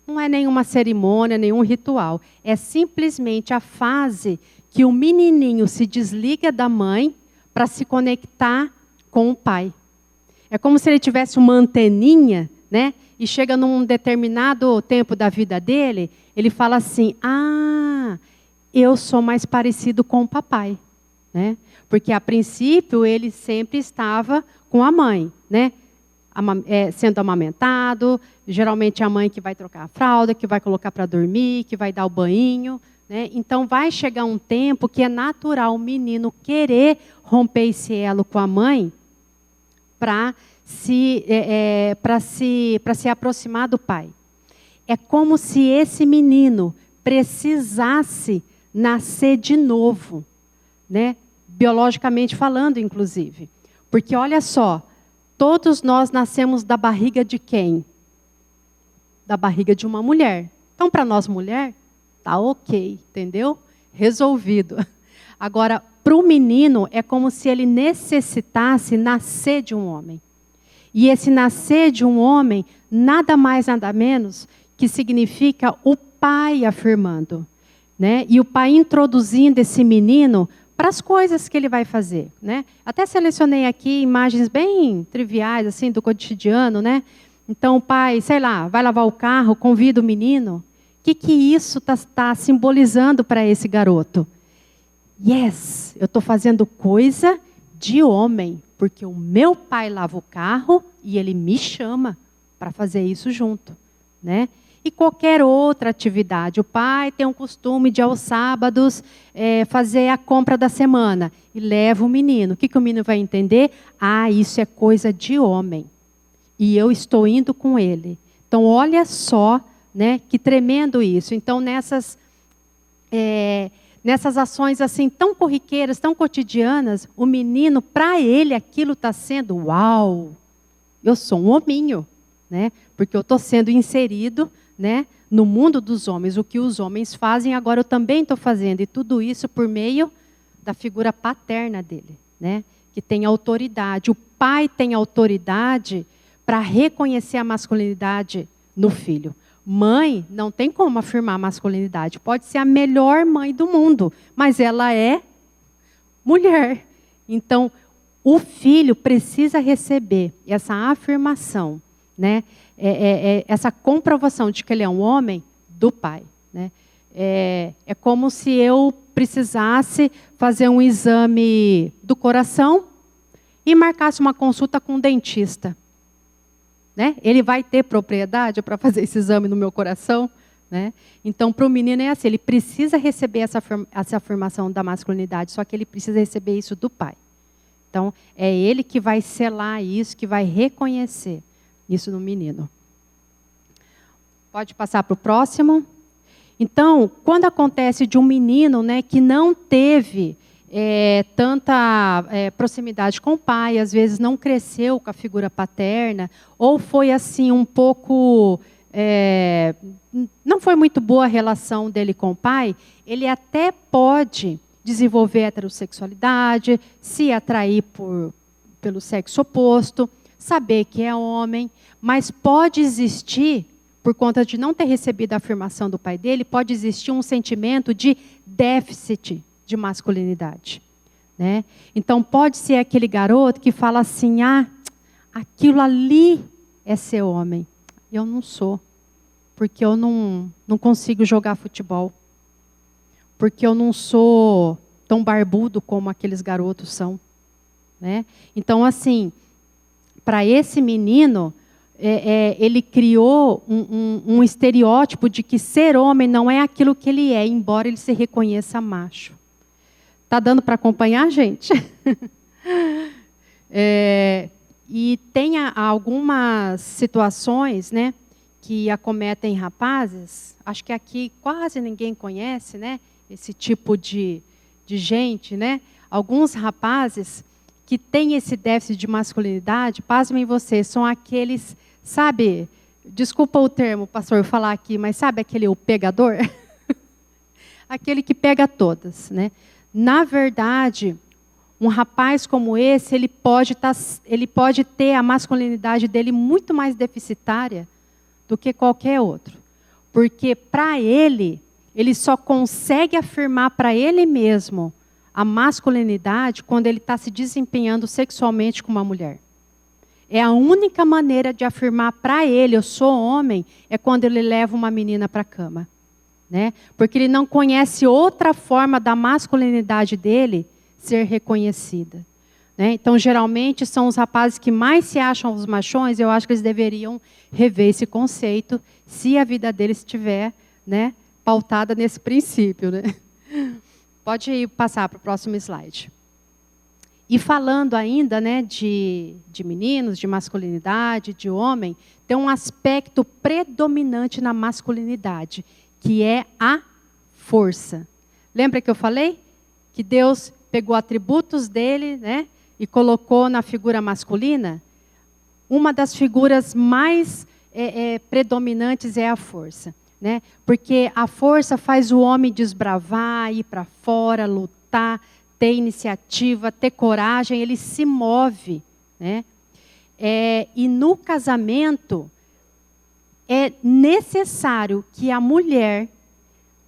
Não é nenhuma cerimônia, nenhum ritual. É simplesmente a fase que o menininho se desliga da mãe para se conectar com o pai. É como se ele tivesse uma anteninha, né? E chega num determinado tempo da vida dele, ele fala assim, eu sou mais parecido com o papai. Né? Porque, a princípio, ele sempre estava com a mãe. Né? sendo amamentado, geralmente é a mãe que vai trocar a fralda, que vai colocar para dormir, que vai dar o banho, né? Então vai chegar um tempo que é natural o menino querer romper esse elo com a mãe para se aproximar do pai. É como se esse menino precisasse nascer de novo, né? Biologicamente falando, inclusive. Porque, olha só, todos nós nascemos da barriga de quem? Da barriga de uma mulher. Então, para nós, mulher, tá ok, entendeu? Resolvido. Agora, para o menino, é como se ele necessitasse nascer de um homem. E esse nascer de um homem, nada mais, nada menos, que significa o pai afirmando, né? E o pai introduzindo esse menino para as coisas que ele vai fazer, né? Até selecionei aqui imagens bem triviais, assim, do cotidiano, né? Então, o pai, sei lá, vai lavar o carro, convida o menino. O que isso está simbolizando para esse garoto? Yes, eu estou fazendo coisa de homem, porque o meu pai lava o carro e ele me chama para fazer isso junto, né? E qualquer outra atividade. O pai tem um costume de, aos sábados, fazer a compra da semana. E leva o menino. O que o menino vai entender? Ah, isso é coisa de homem. E eu estou indo com ele. Então, olha só, né, que tremendo isso. Então, nessas ações assim tão corriqueiras, tão cotidianas, o menino, para ele, aquilo está sendo, uau, eu sou um hominho, né? Porque eu estou sendo inserido, né, no mundo dos homens. O que os homens fazem, agora eu também estou fazendo. E tudo isso por meio da figura paterna dele, né, que tem autoridade. O pai tem autoridade para reconhecer a masculinidade no filho. Mãe não tem como afirmar a masculinidade. Pode ser a melhor mãe do mundo, mas ela é mulher. Então, o filho precisa receber essa afirmação, né? Essa comprovação de que ele é um homem do pai, né? É como se eu precisasse fazer um exame do coração e marcasse uma consulta com um dentista, né? Ele vai ter propriedade para fazer esse exame no meu coração, né? Então, para o menino é assim, ele precisa receber essa afirmação da masculinidade, só que ele precisa receber isso do pai. Então, é ele que vai selar isso, que vai reconhecer isso no menino. Pode passar para o próximo. Então, quando acontece de um menino, né, que não teve tanta proximidade com o pai, às vezes não cresceu com a figura paterna, ou foi assim um pouco... não foi muito boa a relação dele com o pai, ele até pode desenvolver heterossexualidade, se atrair pelo sexo oposto, saber que é homem, mas pode existir, por conta de não ter recebido a afirmação do pai dele, pode existir um sentimento de déficit de masculinidade, né? Então, pode ser aquele garoto que fala assim, aquilo ali é ser homem. Eu não sou, porque eu não consigo jogar futebol, porque eu não sou tão barbudo como aqueles garotos são, né? Então, assim, para esse menino, ele criou um estereótipo de que ser homem não é aquilo que ele é, embora ele se reconheça macho. Está dando para acompanhar, gente? E tem algumas situações, né, que acometem rapazes, acho que aqui quase ninguém conhece, né, esse tipo de gente, né? Alguns rapazes que têm esse déficit de masculinidade, pasmem vocês, são aqueles, sabe, desculpa o termo, pastor, falar aqui, mas sabe aquele o pegador? Aquele que pega todas, né? Na verdade, um rapaz como esse, ele pode ter a masculinidade dele muito mais deficitária do que qualquer outro. Porque, para ele só consegue afirmar para ele mesmo a masculinidade quando ele está se desempenhando sexualmente com uma mulher. É a única maneira de afirmar para ele, eu sou homem, é quando ele leva uma menina para a cama, né? Porque ele não conhece outra forma da masculinidade dele ser reconhecida. né? Então, geralmente, são os rapazes que mais se acham os machões. Eu acho que eles deveriam rever esse conceito, se a vida deles estiver, né, pautada nesse princípio, né? Pode passar para o próximo slide. E falando ainda, né, de meninos, de masculinidade, de homem, tem um aspecto predominante na masculinidade, que é a força. Lembra que eu falei? Que Deus pegou atributos dele, né, e colocou na figura masculina? Uma das figuras mais predominantes é a força, né? Porque a força faz o homem desbravar, ir para fora, lutar, ter iniciativa, ter coragem, ele se move, né? E no casamento, é necessário que a mulher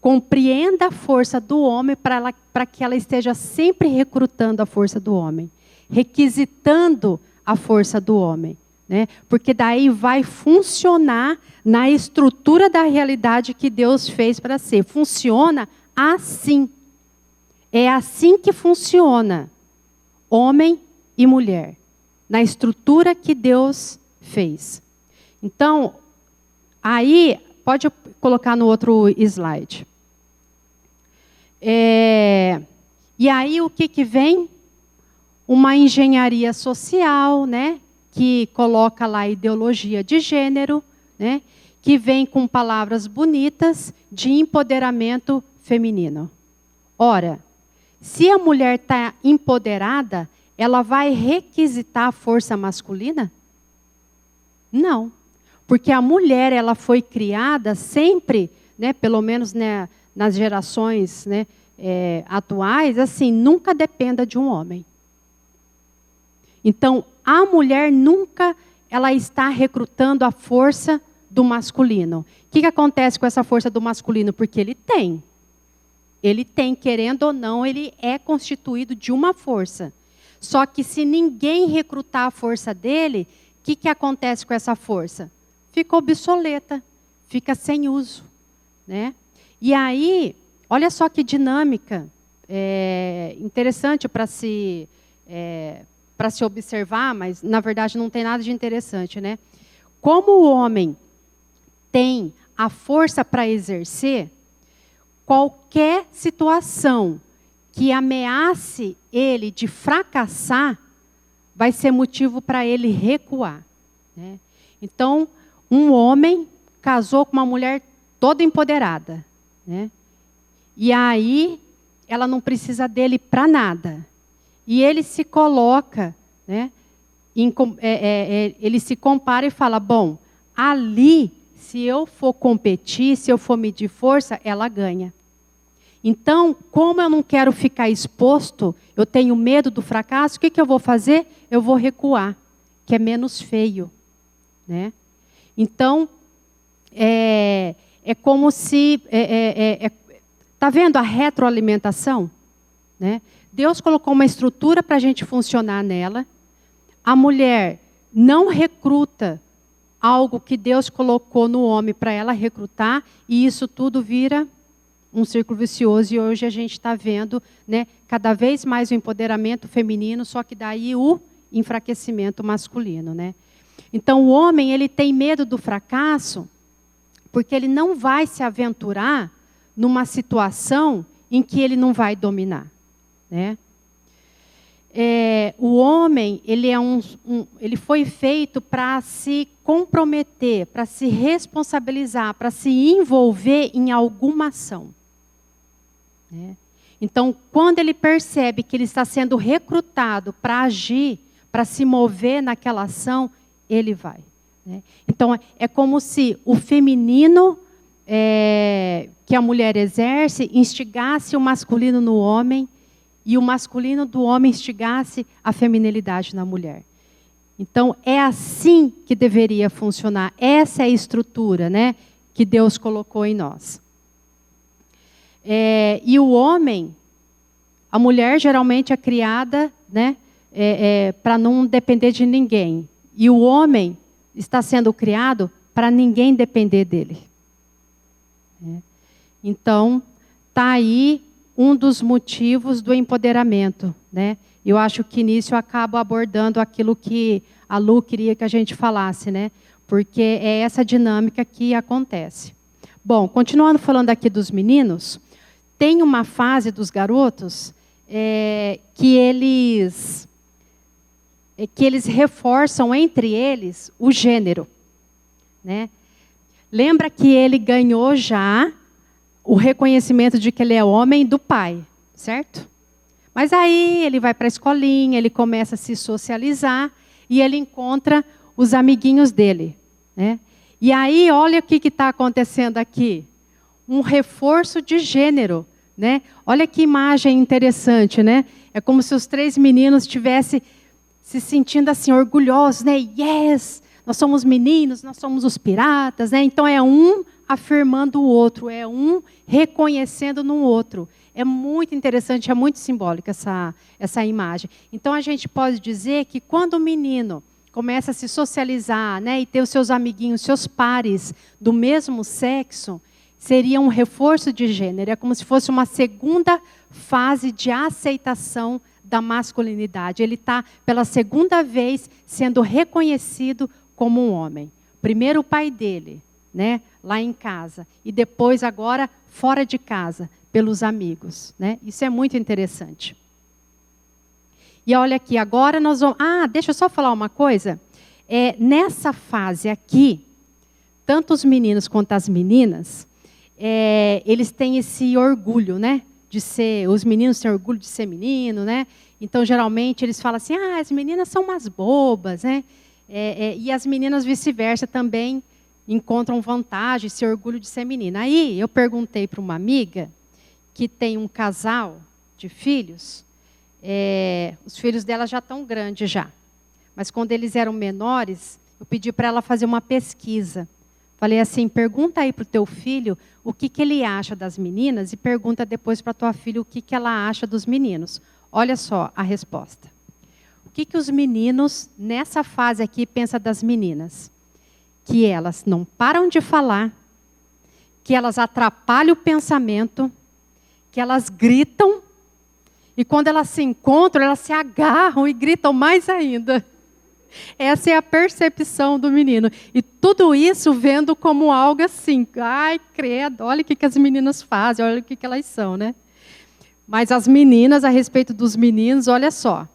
compreenda a força do homem para que ela esteja sempre recrutando a força do homem, requisitando a força do homem, né? Porque daí vai funcionar na estrutura da realidade que Deus fez para ser. Funciona assim. É assim que funciona homem e mulher, na estrutura que Deus fez. Então, aí, pode colocar no outro slide. E aí, o que vem? Uma engenharia social, né, que coloca lá a ideologia de gênero, né, que vem com palavras bonitas de empoderamento feminino. Ora, se a mulher está empoderada, ela vai requisitar a força masculina? Não. Porque a mulher, ela foi criada sempre, né, pelo menos, né, nas gerações, né, atuais, assim, nunca dependa de um homem. Então, a mulher nunca ela está recrutando a força do masculino. O que acontece com essa força do masculino? Porque ele tem. Ele tem, querendo ou não, ele é constituído de uma força. Só que se ninguém recrutar a força dele, o que acontece com essa força? Fica obsoleta, fica sem uso, né? E aí, olha só que dinâmica interessante para se observar, mas na verdade não tem nada de interessante, né? Como o homem tem a força para exercer, qualquer situação que ameace ele de fracassar, vai ser motivo para ele recuar, né? Então, um homem casou com uma mulher toda empoderada, né? E aí, ela não precisa dele para nada. E ele se coloca, né? Ele se compara e fala, bom, ali, se eu for competir, se eu for medir força, ela ganha. Então, como eu não quero ficar exposto, eu tenho medo do fracasso, o que eu vou fazer? Eu vou recuar, que é menos feio, né? Então, é como se... Está vendo a retroalimentação? Né? Deus colocou uma estrutura para a gente funcionar nela. A mulher não recruta algo que Deus colocou no homem para ela recrutar, e isso tudo vira um círculo vicioso, e hoje a gente está vendo, né, cada vez mais o empoderamento feminino, só que daí o enfraquecimento masculino, né? Então, o homem, ele tem medo do fracasso, porque ele não vai se aventurar numa situação em que ele não vai dominar, né? O homem, ele foi feito para se comprometer, para se responsabilizar, para se envolver em alguma ação, né? Então, quando ele percebe que ele está sendo recrutado para agir, para se mover naquela ação, ele vai, né? Então, é como se o feminino que a mulher exerce instigasse o masculino no homem, e o masculino do homem instigasse a feminilidade na mulher. Então, é assim que deveria funcionar. Essa é a estrutura, né, que Deus colocou em nós. E o homem, a mulher geralmente é criada, né, para não depender de ninguém. E o homem está sendo criado para ninguém depender dele. Então, está aí um dos motivos do empoderamento, né? Eu acho que nisso eu acabo abordando aquilo que a Lu queria que a gente falasse, né? Porque é essa dinâmica que acontece. Bom, continuando falando aqui dos meninos, tem uma fase dos garotos que eles reforçam entre eles o gênero, né? Lembra que ele ganhou já o reconhecimento de que ele é homem do pai, certo? Mas aí ele vai para a escolinha, ele começa a se socializar e ele encontra os amiguinhos dele, né? E aí, olha o que está acontecendo aqui. Um reforço de gênero, né? Olha que imagem interessante, né? É como se os 3 meninos estivessem se sentindo assim, orgulhosos, né? Yes! Nós somos meninos, nós somos os piratas, né? Então é um afirmando o outro, é um reconhecendo no outro. É muito interessante, é muito simbólica essa imagem. Então a gente pode dizer que quando o menino começa a se socializar, né, e ter os seus amiguinhos, seus pares do mesmo sexo, seria um reforço de gênero. É como se fosse uma segunda fase de aceitação da masculinidade. Ele está, pela segunda vez, sendo reconhecido como um homem. Primeiro o pai dele, né, lá em casa, e depois agora fora de casa, pelos amigos, né? Isso é muito interessante. E olha aqui, agora nós vamos... deixa eu só falar uma coisa. Nessa fase aqui, tanto os meninos quanto as meninas, eles têm esse orgulho, né? De ser... Os meninos têm orgulho de ser menino, né? Então, geralmente, eles falam assim, as meninas são umas bobas, né? E as meninas, vice-versa, também encontram vantagem, esse orgulho de ser menina. Aí, eu perguntei para uma amiga que tem um casal de filhos. Os filhos dela já estão grandes já. Mas quando eles eram menores, eu pedi para ela fazer uma pesquisa. Falei assim, pergunta aí para o teu filho o que ele acha das meninas e pergunta depois para a tua filha o que ela acha dos meninos. Olha só a resposta. O que os meninos, nessa fase aqui, pensam das meninas? Que elas não param de falar, que elas atrapalham o pensamento, que elas gritam, e quando elas se encontram, elas se agarram e gritam mais ainda. Essa é a percepção do menino. E tudo isso vendo como algo assim, ai, credo, olha o que as meninas fazem, olha o que elas são, né? Mas as meninas, a respeito dos meninos, olha só,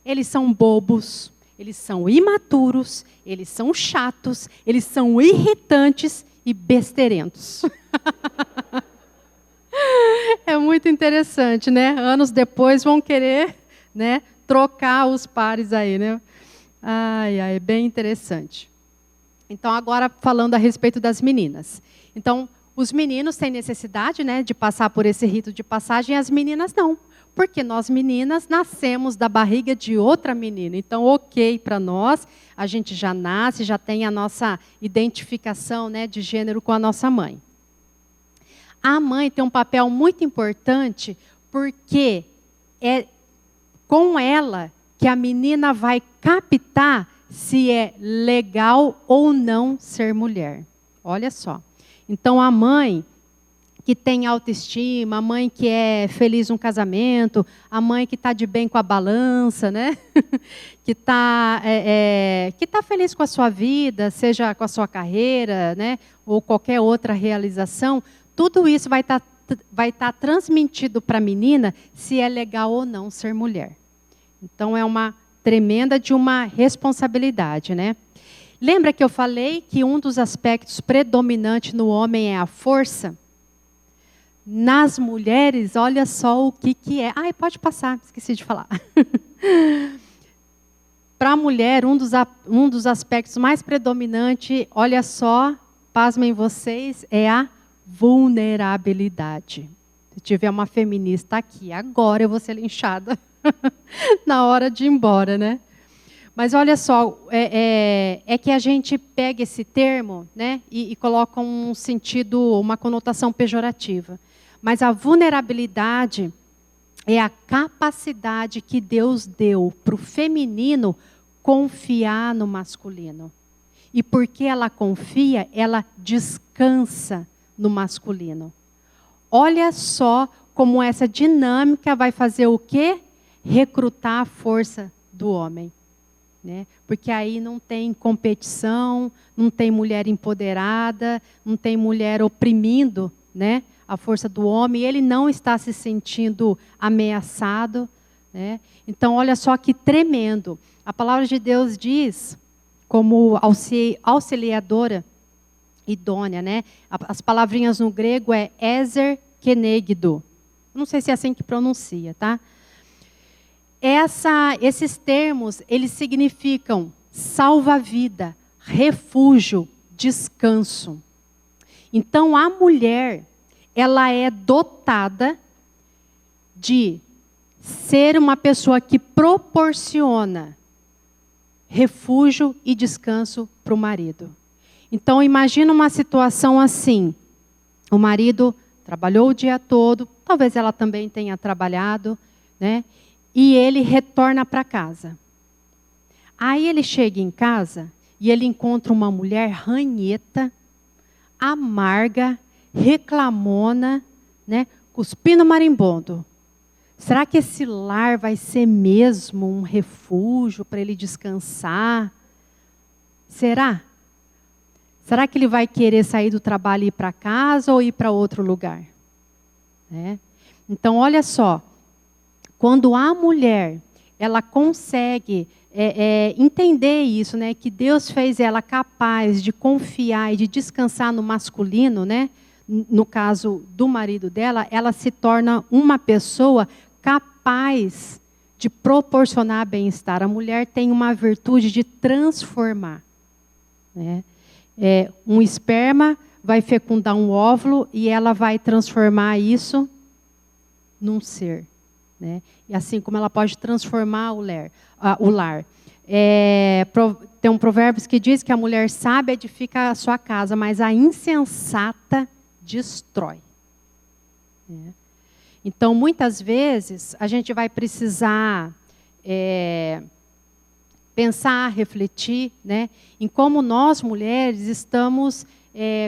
eles são bobos, eles são imaturos, eles são chatos, eles são irritantes e besteirentos. É muito interessante, né? Anos depois vão querer, né, trocar os pares aí, né? É bem interessante. Então, agora falando a respeito das meninas. Então, os meninos têm necessidade, né, de passar por esse rito de passagem, as meninas não. Porque nós meninas nascemos da barriga de outra menina. Então, ok para nós, a gente já nasce, já tem a nossa identificação, né, de gênero com a nossa mãe. A mãe tem um papel muito importante, porque é com ela que a menina vai captar se é legal ou não ser mulher. Olha só. Então, a mãe que tem autoestima, a mãe que é feliz no casamento, a mãe que está de bem com a balança, né? que tá feliz com a sua vida, seja com a sua carreira, né? Ou qualquer outra realização, tudo isso vai estar transmitido para a menina se é legal ou não ser mulher. Então, é uma tremenda de uma responsabilidade, né? Lembra que eu falei que um dos aspectos predominantes no homem é a força? Nas mulheres, olha só o que é. Pode passar, esqueci de falar. Para a mulher, um dos aspectos mais predominantes, olha só, pasmem vocês, é a vulnerabilidade. Se tiver uma feminista aqui, agora eu vou ser linchada na hora de ir embora, né? Mas olha só, é que a gente pega esse termo, né, e coloca um sentido, uma conotação pejorativa. Mas a vulnerabilidade é a capacidade que Deus deu para o feminino confiar no masculino. E porque ela confia, ela descansa no masculino. Olha só como essa dinâmica vai fazer o quê? recrutar a força do homem. Né? Porque aí não tem competição, não tem mulher empoderada, não tem mulher oprimindo, né, a força do homem, ele não está se sentindo ameaçado. Né? Então, olha só que tremendo. A palavra de Deus diz, como auxiliadora idônea, né? As palavrinhas no grego é ezer kenegdo. Não sei se é assim que pronuncia, tá? Esses termos, eles significam salva-vida, refúgio, descanso. Então, a mulher, ela é dotada de ser uma pessoa que proporciona refúgio e descanso para o marido. Então, imagina uma situação assim. O marido trabalhou o dia todo, talvez ela também tenha trabalhado, né? E ele retorna para casa. Aí ele chega em casa e ele encontra uma mulher ranheta, amarga, reclamona, né? Cuspindo marimbondo. Será que esse lar vai ser mesmo um refúgio para ele descansar? Será? Será que ele vai querer sair do trabalho e ir para casa ou ir para outro lugar? Né? Então, olha só. Quando a mulher, ela consegue entender isso, né, que Deus fez ela capaz de confiar e de descansar no masculino, né, no caso do marido dela, ela se torna uma pessoa capaz de proporcionar bem-estar. A mulher tem uma virtude de transformar. Né? Um esperma vai fecundar um óvulo e ela vai transformar isso num ser. Né? E assim como ela pode transformar o lar. Tem um provérbio que diz que a mulher sábia edifica a sua casa, mas a insensata destrói. Né? Então, muitas vezes, a gente vai precisar pensar, refletir, né, em como nós, mulheres, estamos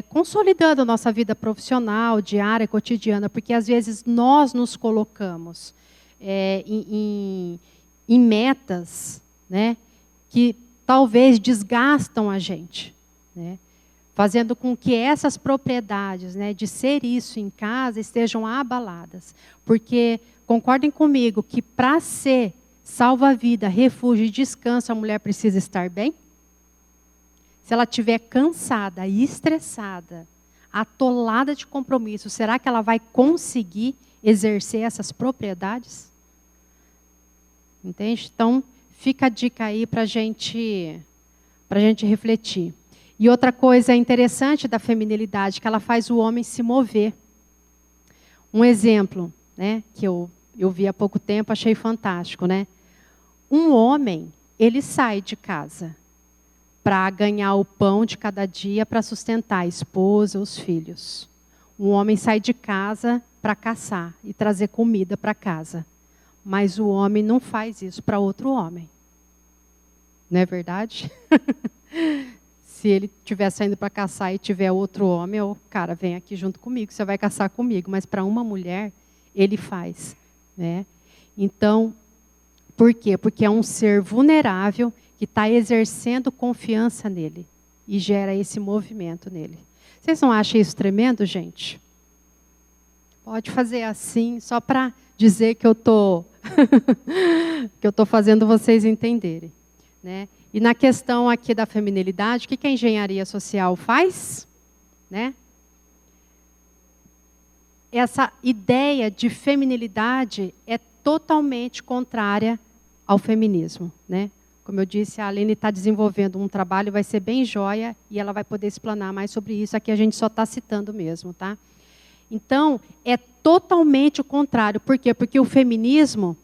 consolidando a nossa vida profissional, diária, cotidiana, porque às vezes nós nos colocamos em metas, né, que talvez desgastam a gente, né, fazendo com que essas propriedades, né, de ser isso em casa estejam abaladas. Porque, concordem comigo, que para ser salva-vida, refúgio e descanso, a mulher precisa estar bem? Se ela estiver cansada, estressada, atolada de compromisso, será que ela vai conseguir exercer essas propriedades? Entende? Então, fica a dica aí para a gente refletir. E outra coisa interessante da feminilidade, que ela faz o homem se mover. Um exemplo, né, que eu vi há pouco tempo, achei fantástico. Né? Um homem, ele sai de casa para ganhar o pão de cada dia para sustentar a esposa, os filhos. Um homem sai de casa para caçar e trazer comida para casa. Mas o homem não faz isso para outro homem. Não é verdade? Se ele estiver saindo para caçar e tiver outro homem, o cara vem aqui junto comigo, você vai caçar comigo. Mas para uma mulher, ele faz. Né? Então, por quê? Porque é um ser vulnerável que está exercendo confiança nele e gera esse movimento nele. Vocês não acham isso tremendo, gente? Pode fazer assim, só para dizer que eu tô fazendo vocês entenderem. Né? E na questão aqui da feminilidade, o que a engenharia social faz? Né? Essa ideia de feminilidade é totalmente contrária ao feminismo. Né? Como eu disse, a Aline está desenvolvendo um trabalho, vai ser bem joia, e ela vai poder explanar mais sobre isso. Aqui a gente só está citando mesmo. Tá? Então, é totalmente o contrário. Por quê? Porque o feminismo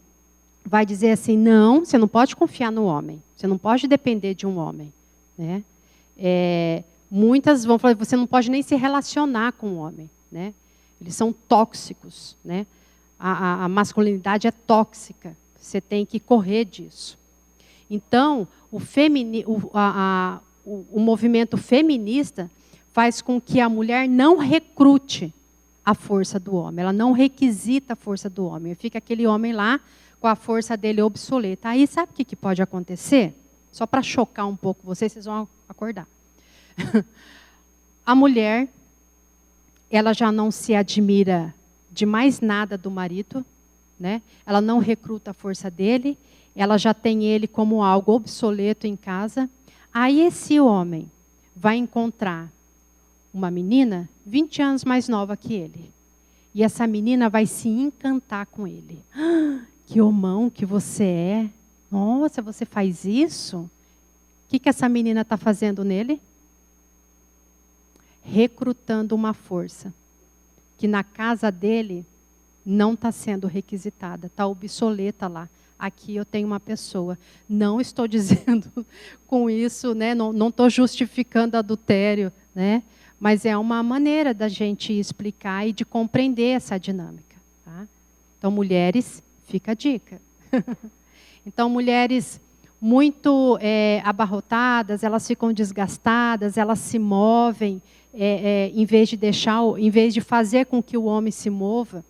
vai dizer assim, não, você não pode confiar no homem. Você não pode depender de um homem. Né? Muitas vão falar, você não pode nem se relacionar com o homem. Né? Eles são tóxicos. Né? A masculinidade é tóxica. Você tem que correr disso. Então, o movimento feminista faz com que a mulher não recrute a força do homem. Ela não requisita a força do homem. Fica aquele homem lá, com com a força dele obsoleta. Aí sabe o que pode acontecer? Só para chocar um pouco vocês vão acordar. A mulher, ela já não se admira de mais nada do marido, né? Ela não recruta a força dele, ela já tem ele como algo obsoleto em casa. Aí esse homem vai encontrar uma menina 20 anos mais nova que ele. E essa menina vai se encantar com ele. Ah, que homão que você é. Nossa, você faz isso? O que essa menina está fazendo nele? Recrutando uma força que na casa dele não está sendo requisitada, está obsoleta lá. Aqui eu tenho uma pessoa. Não estou dizendo com isso, né? Não estou justificando adultério, né? Mas é uma maneira da gente explicar e de compreender essa dinâmica. Tá? Então, mulheres, fica a dica. Então, mulheres muito abarrotadas, elas ficam desgastadas, elas se movem, em vez de fazer com que o homem se mova.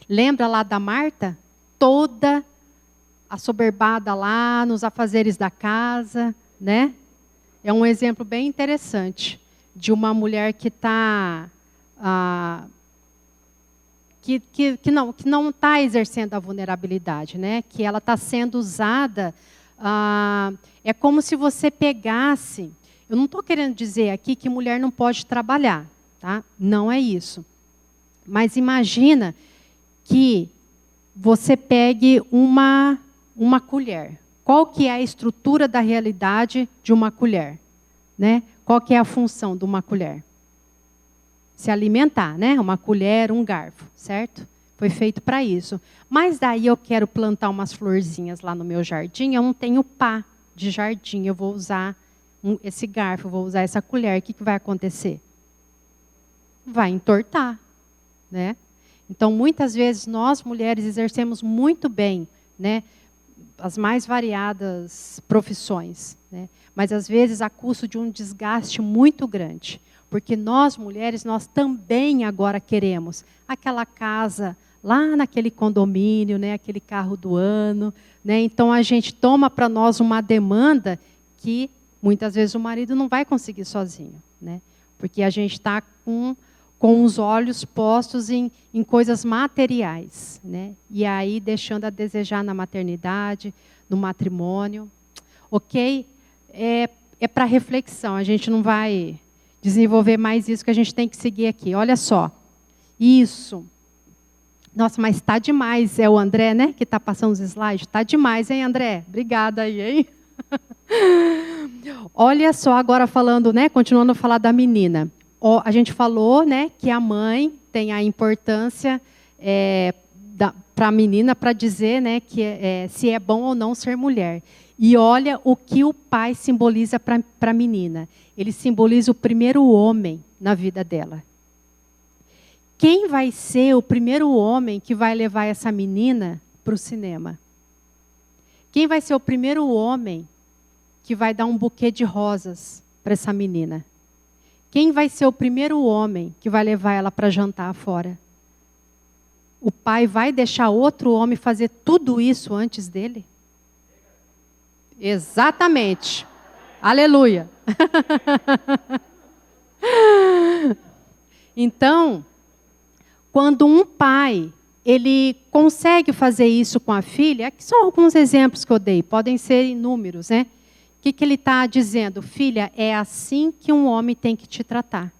Lembra lá da Marta? Toda assoberbada lá nos afazeres da casa, né? É um exemplo bem interessante de uma mulher que está que não está exercendo a vulnerabilidade, né? Que ela está sendo usada. É como se você pegasse. Eu não estou querendo dizer aqui que mulher não pode trabalhar, tá? Não é isso. Mas imagina que você pegue uma colher. Qual que é a estrutura da realidade de uma colher? Né? Qual que é a função de uma colher? Se alimentar, né? Uma colher, um garfo, certo? Foi feito para isso. Mas daí eu quero plantar umas florzinhas lá no meu jardim, eu não tenho pá de jardim, eu vou usar esse garfo, eu vou usar essa colher. O que vai acontecer? Vai entortar, né? Então, muitas vezes, nós, mulheres, exercemos muito bem, né, as mais variadas profissões, né? Mas, às vezes, a custo de um desgaste muito grande. Porque nós, mulheres, nós também agora queremos aquela casa lá naquele condomínio, né, aquele carro do ano. Né? Então, a gente toma para nós uma demanda que, muitas vezes, o marido não vai conseguir sozinho. Né? Porque a gente está com os olhos postos em coisas materiais, né? E aí deixando a desejar na maternidade, no matrimônio. Ok? É para reflexão, a gente não vai desenvolver mais isso, que a gente tem que seguir aqui. Olha só, isso. Nossa, mas está demais, é o André, né, que está passando os slides? Está demais, hein, André? Obrigada aí, hein? Olha só, agora falando, né, continuando a falar da menina. A gente falou, né, que a mãe tem a importância para a menina para dizer, né, que se é bom ou não ser mulher. E olha o que o pai simboliza para a menina. Ele simboliza o primeiro homem na vida dela. Quem vai ser o primeiro homem que vai levar essa menina para o cinema? Quem vai ser o primeiro homem que vai dar um buquê de rosas para essa menina? Quem vai ser o primeiro homem que vai levar ela para jantar fora? O pai vai deixar outro homem fazer tudo isso antes dele? Exatamente. Aleluia. Então, quando um pai, ele consegue fazer isso com a filha, aqui são alguns exemplos que eu dei, podem ser inúmeros, né? O que ele está dizendo? Filha, é assim que um homem tem que te tratar.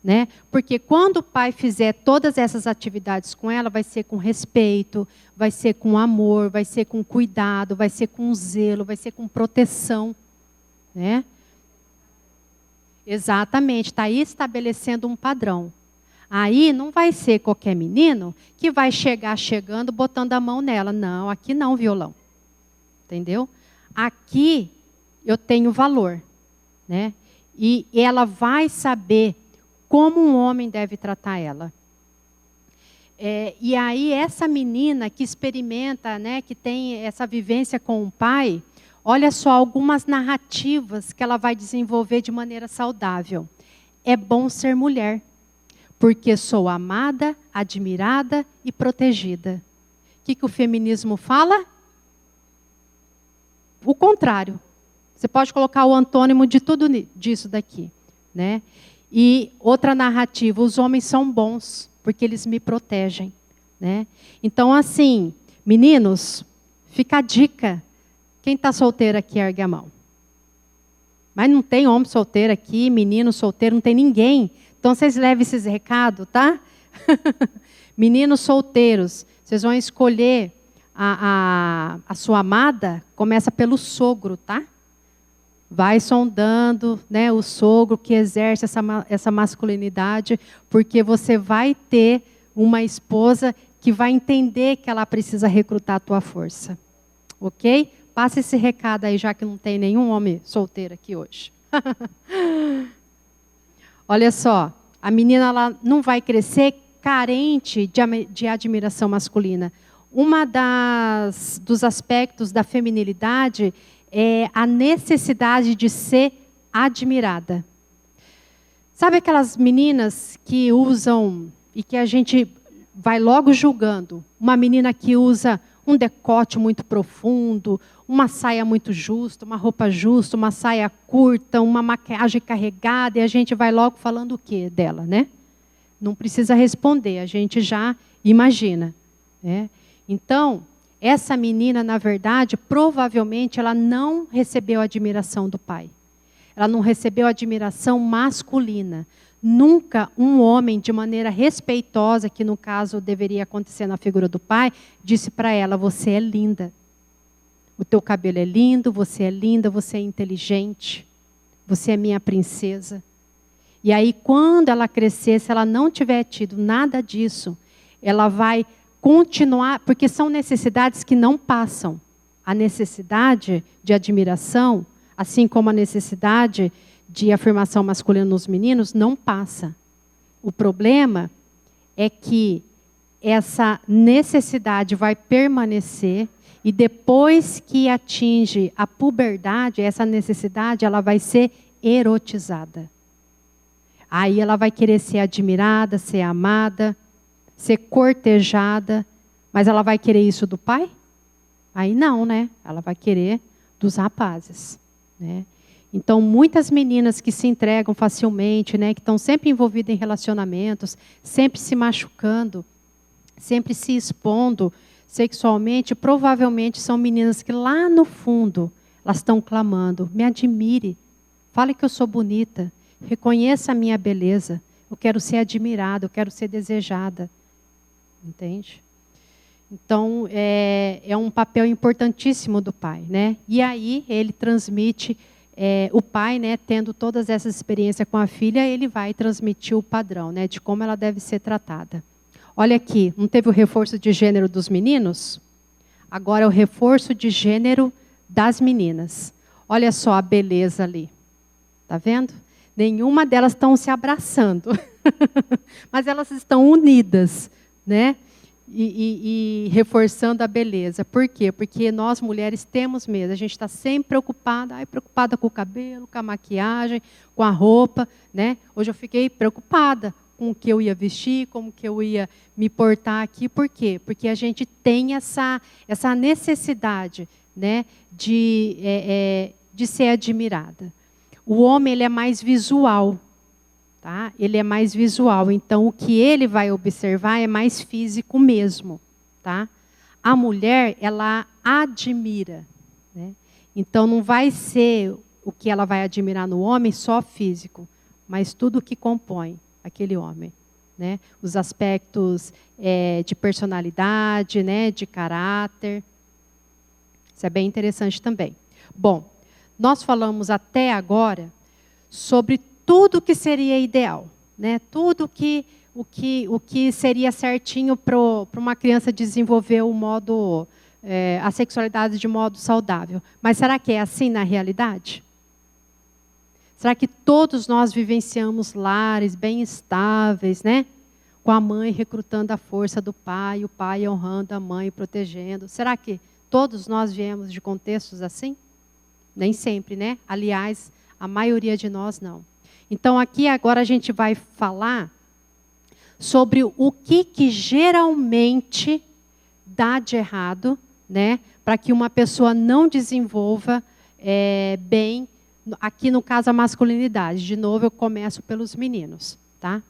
Né? Porque quando o pai fizer todas essas atividades com ela, vai ser com respeito, vai ser com amor, vai ser com cuidado, vai ser com zelo, vai ser com proteção. Né? Exatamente, está aí estabelecendo um padrão. Aí não vai ser qualquer menino que vai chegar chegando, botando a mão nela. Não, aqui não, violão. Entendeu? Aqui eu tenho valor. Né? E ela vai saber como um homem deve tratar ela. E aí essa menina que experimenta, né, que tem essa vivência com o pai, olha só algumas narrativas que ela vai desenvolver de maneira saudável. É bom ser mulher, porque sou amada, admirada e protegida. que o feminismo fala? O contrário. Você pode colocar o antônimo de tudo disso daqui, né? E outra narrativa, os homens são bons, porque eles me protegem, né? Então, assim, meninos, fica a dica. Quem está solteiro aqui, ergue a mão. Mas não tem homem solteiro aqui, menino solteiro, não tem ninguém. Então, vocês levem esses recados, tá? Meninos solteiros, vocês vão escolher a sua amada, começa pelo sogro, tá? Vai sondando, né, o sogro que exerce essa masculinidade, porque você vai ter uma esposa que vai entender que ela precisa recrutar a tua força. Ok? Passa esse recado aí, já que não tem nenhum homem solteiro aqui hoje. Olha só, a menina ela não vai crescer carente de admiração masculina. Dos aspectos da feminilidade é a necessidade de ser admirada. Sabe aquelas meninas que usam, e que a gente vai logo julgando, uma menina que usa um decote muito profundo, uma saia muito justa, uma roupa justa, uma saia curta, uma maquiagem carregada, e a gente vai logo falando o quê dela, né? Não precisa responder, a gente já imagina, né? Então, essa menina, na verdade, provavelmente ela não recebeu a admiração do pai. Ela não recebeu a admiração masculina. Nunca um homem, de maneira respeitosa, que no caso deveria acontecer na figura do pai, disse para ela, você é linda. O teu cabelo é lindo, você é linda, você é inteligente. Você é minha princesa. E aí, quando ela crescer, se ela não tiver tido nada disso, ela vai continuar, porque são necessidades que não passam. A necessidade de admiração, assim como a necessidade de afirmação masculina nos meninos, não passa. O problema é que essa necessidade vai permanecer e depois que atinge a puberdade, essa necessidade ela vai ser erotizada. Aí ela vai querer ser admirada, ser amada, ser cortejada, mas ela vai querer isso do pai? Aí não, né? Ela vai querer dos rapazes, né? Então, muitas meninas que se entregam facilmente, né, que estão sempre envolvidas em relacionamentos, sempre se machucando, sempre se expondo sexualmente, provavelmente são meninas que lá no fundo, elas estão clamando, me admire, fale que eu sou bonita, reconheça a minha beleza, eu quero ser admirada, eu quero ser desejada. Entende? Então, é um papel importantíssimo do pai, né? E aí, ele transmite, o pai, né, tendo todas essas experiências com a filha, ele vai transmitir o padrão, né, de como ela deve ser tratada. Olha aqui, não teve o reforço de gênero dos meninos? Agora é o reforço de gênero das meninas. Olha só a beleza ali. Está vendo? Nenhuma delas estão se abraçando. Mas elas estão unidas, né? E reforçando a beleza. Por quê? Porque nós, mulheres, temos medo. A gente está sempre preocupada, preocupada com o cabelo, com a maquiagem, com a roupa, né? Hoje eu fiquei preocupada com o que eu ia vestir, como que eu ia me portar aqui. Por quê? Porque a gente tem essa necessidade, né, de ser admirada. O homem ele é mais visual. Tá? Ele é mais visual, então o que ele vai observar é mais físico mesmo. Tá? A mulher, ela admira. Né? Então não vai ser o que ela vai admirar no homem só físico, mas tudo o que compõe aquele homem. Né? Os aspectos de personalidade, né? De caráter. Isso é bem interessante também. Bom, nós falamos até agora sobre tudo que seria ideal, né? Tudo o que seria certinho para uma criança desenvolver a sexualidade de modo saudável. Mas será que é assim na realidade? Será que todos nós vivenciamos lares bem estáveis, né? Com a mãe recrutando a força do pai, o pai honrando a mãe, protegendo? Será que todos nós viemos de contextos assim? Nem sempre, né? Aliás, a maioria de nós não. Então, aqui agora a gente vai falar sobre o que geralmente dá de errado, né, para que uma pessoa não desenvolva bem, aqui no caso a masculinidade. De novo, eu começo pelos meninos, tá?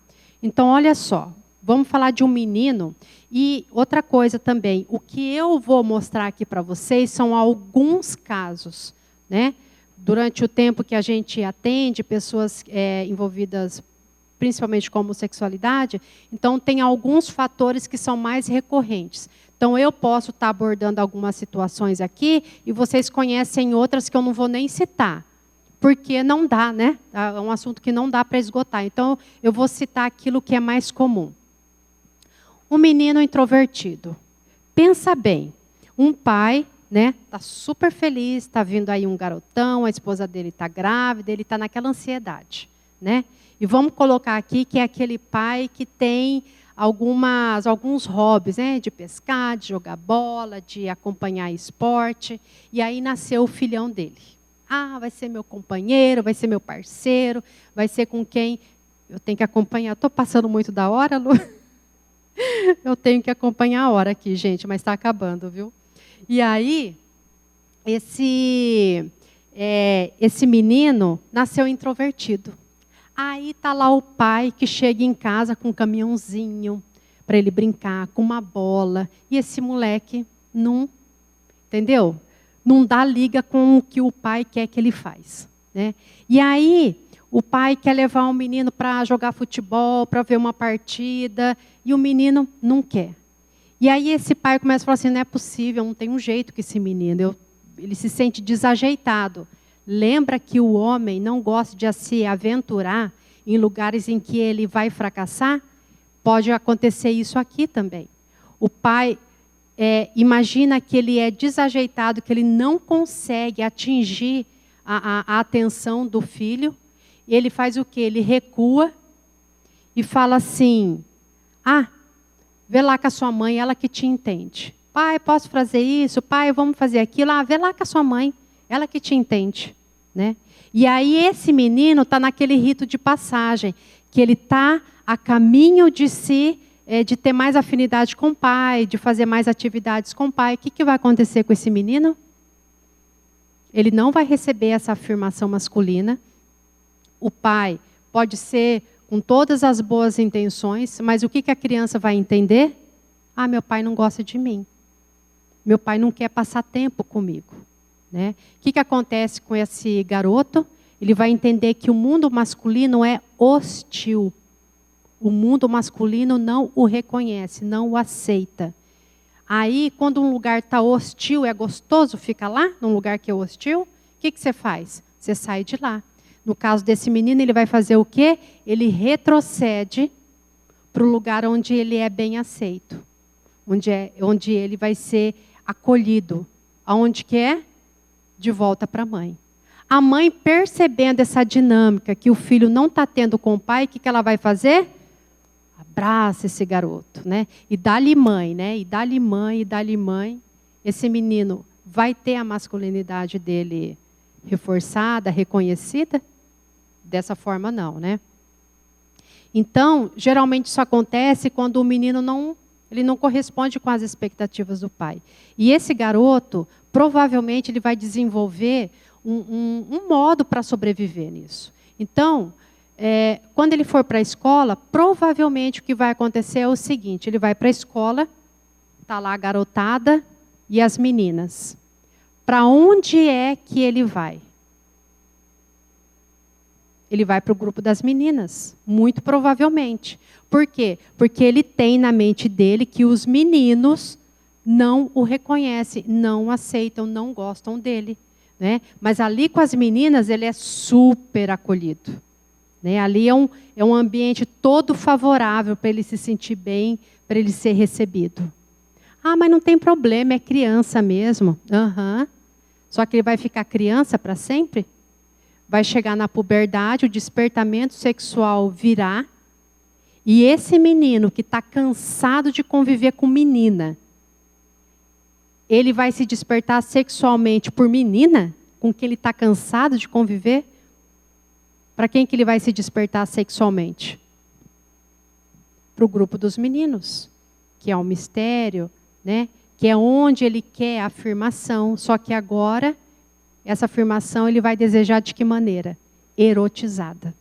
Então, olha só, vamos falar de um menino. E outra coisa também, o que eu vou mostrar aqui para vocês são alguns casos, né? Durante o tempo que a gente atende pessoas envolvidas principalmente com homossexualidade, então tem alguns fatores que são mais recorrentes. Então, eu posso estar abordando algumas situações aqui e vocês conhecem outras que eu não vou nem citar, porque não dá, né? É um assunto que não dá para esgotar. Então, eu vou citar aquilo que é mais comum. Um menino introvertido. Pensa bem, um pai, né, está super feliz, está vindo aí um garotão, a esposa dele está grávida, ele está naquela ansiedade, né? E vamos colocar aqui que é aquele pai que tem alguns hobbies, né, de pescar, de jogar bola, de acompanhar esporte. E aí nasceu o filhão dele. Ah, vai ser meu companheiro, vai ser meu parceiro, vai ser com quem eu tenho que acompanhar. Estou passando muito da hora, Lu? Eu tenho que acompanhar a hora aqui, gente, mas está acabando, viu? E aí, esse menino nasceu introvertido. Aí está lá o pai que chega em casa com um caminhãozinho para ele brincar, com uma bola. E esse moleque não, entendeu? Não dá liga com o que o pai quer que ele faz, né? E aí, o pai quer levar o menino para jogar futebol, para ver uma partida, e o menino não quer. E aí esse pai começa a falar assim, não é possível, não tem um jeito com esse menino, ele se sente desajeitado. Lembra que o homem não gosta de se aventurar em lugares em que ele vai fracassar? Pode acontecer isso aqui também. O pai imagina que ele é desajeitado, que ele não consegue atingir a atenção do filho. Ele faz o quê? Ele recua e fala assim, vê lá com a sua mãe, ela que te entende. Pai, posso fazer isso? Pai, vamos fazer aquilo? Vê lá com a sua mãe, ela que te entende, né? E aí esse menino está naquele rito de passagem, que ele está a caminho de de ter mais afinidade com o pai, de fazer mais atividades com o pai. O que vai acontecer com esse menino? Ele não vai receber essa afirmação masculina. O pai pode ser com todas as boas intenções, mas o que a criança vai entender? Meu pai não gosta de mim. Meu pai não quer passar tempo comigo, né? O que acontece com esse garoto? Ele vai entender que o mundo masculino é hostil. O mundo masculino não o reconhece, não o aceita. Aí, quando um lugar está hostil, é gostoso ficar lá, num lugar que é hostil? O que você faz? Você sai de lá. No caso desse menino, ele vai fazer o quê? Ele retrocede para o lugar onde ele é bem aceito. Onde ele vai ser acolhido. Aonde que é? De volta para a mãe. A mãe, percebendo essa dinâmica que o filho não está tendo com o pai, o que ela vai fazer? Abraça esse garoto, né? E dá-lhe mãe, né? E dá-lhe mãe, e dá-lhe mãe. Esse menino vai ter a masculinidade dele reforçada, reconhecida? Dessa forma, não, né? Então, geralmente isso acontece quando o menino não corresponde com as expectativas do pai. E esse garoto, provavelmente, ele vai desenvolver um modo para sobreviver nisso. Então, quando ele for para a escola, provavelmente o que vai acontecer é o seguinte, ele vai para a escola, está lá a garotada e as meninas. Para onde é que ele vai? Ele vai para o grupo das meninas, muito provavelmente. Por quê? Porque ele tem na mente dele que os meninos não o reconhecem, não o aceitam, não gostam dele, né? Mas ali com as meninas ele é super acolhido, né? Ali é um ambiente todo favorável para ele se sentir bem, para ele ser recebido. Mas não tem problema, é criança mesmo. Só que ele vai ficar criança para sempre? Vai chegar na puberdade, o despertamento sexual virá, e esse menino que está cansado de conviver com menina, ele vai se despertar sexualmente por menina, com quem ele está cansado de conviver? Para quem que ele vai se despertar sexualmente? Para o grupo dos meninos, que é um mistério, né? que é onde ele quer a afirmação, só que agora essa afirmação ele vai desejar de que maneira? Erotizada.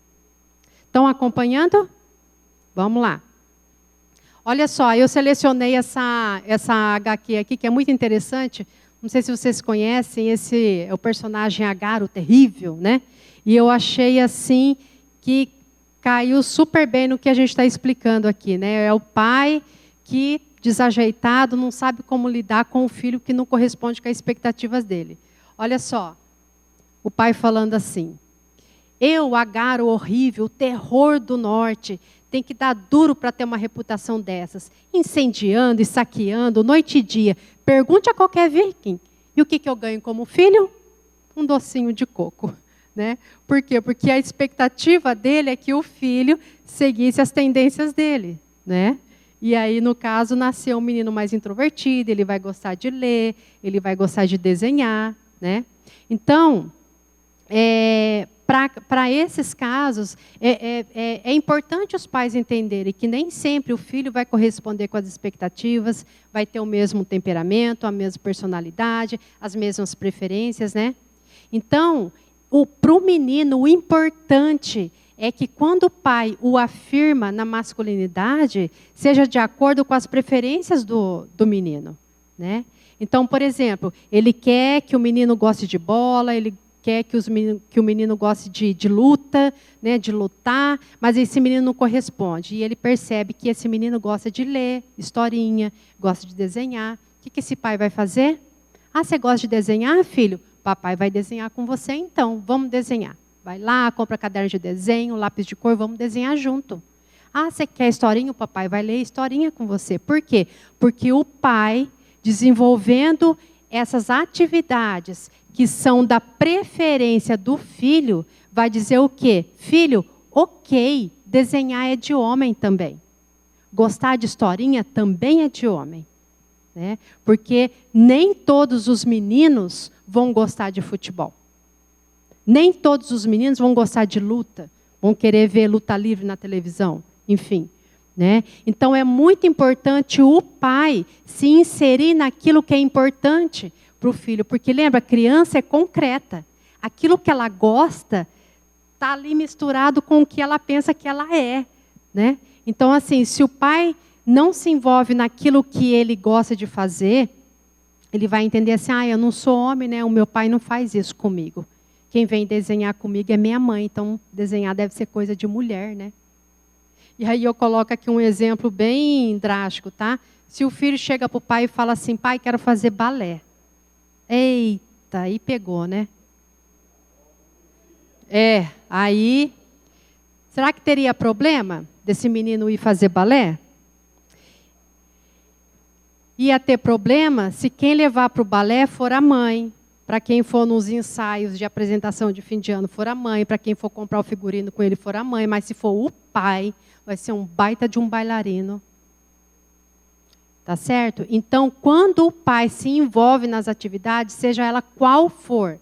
Estão acompanhando? Vamos lá. Olha só, eu selecionei essa HQ aqui, que é muito interessante. Não sei se vocês conhecem, esse é o personagem Agar, o terrível, né? E eu achei assim que caiu super bem no que a gente está explicando aqui, né? É o pai que, desajeitado, não sabe como lidar com o filho que não corresponde com as expectativas dele. Olha só, o pai falando assim: eu, Agar, o horrível, o terror do norte, tem que dar duro para ter uma reputação dessas, incendiando e saqueando noite e dia. Pergunte a qualquer viking. E o que eu ganho como filho? Um docinho de coco. Né? Por quê? Porque a expectativa dele é que o filho seguisse as tendências dele. Né? E aí, no caso, nasceu um menino mais introvertido, ele vai gostar de ler, ele vai gostar de desenhar. Né? Então, para esses casos, é importante os pais entenderem que nem sempre o filho vai corresponder com as expectativas, vai ter o mesmo temperamento, a mesma personalidade, as mesmas preferências. Né? Então, para o menino, o importante é que quando o pai o afirma na masculinidade, seja de acordo com as preferências do menino. Né? Então, por exemplo, ele quer que o menino goste de bola, ele quer que o menino goste de luta, né, de lutar, mas esse menino não corresponde. E ele percebe que esse menino gosta de ler historinha, gosta de desenhar. O que esse pai vai fazer? Ah, você gosta de desenhar, filho? Papai vai desenhar com você, então. Vamos desenhar. Vai lá, compra caderno de desenho, lápis de cor, vamos desenhar junto. Ah, você quer historinha? O papai vai ler historinha com você. Por quê? Porque o pai, desenvolvendo essas atividades que são da preferência do filho, vai dizer o quê? Filho, ok, desenhar é de homem também. Gostar de historinha também é de homem. Né? Porque nem todos os meninos vão gostar de futebol. Nem todos os meninos vão gostar de luta, vão querer ver luta livre na televisão, enfim. Né? Então, é muito importante o pai se inserir naquilo que é importante para o filho, porque lembra, a criança é concreta. Aquilo que ela gosta está ali misturado com o que ela pensa que ela é. Né? Então, assim, se o pai não se envolve naquilo que ele gosta de fazer, ele vai entender assim: eu não sou homem, né? O meu pai não faz isso comigo. Quem vem desenhar comigo é minha mãe, então desenhar deve ser coisa de mulher, né? E aí eu coloco aqui um exemplo bem drástico, tá? Se o filho chega para o pai e fala assim: pai, quero fazer balé. Eita, aí pegou, né? Aí, será que teria problema desse menino ir fazer balé? Ia ter problema se quem levar para o balé for a mãe, para quem for nos ensaios de apresentação de fim de ano for a mãe, para quem for comprar o figurino com ele for a mãe, mas se for o pai, vai ser um baita de um bailarino. Tá certo? Então, quando o pai se envolve nas atividades, seja ela qual for,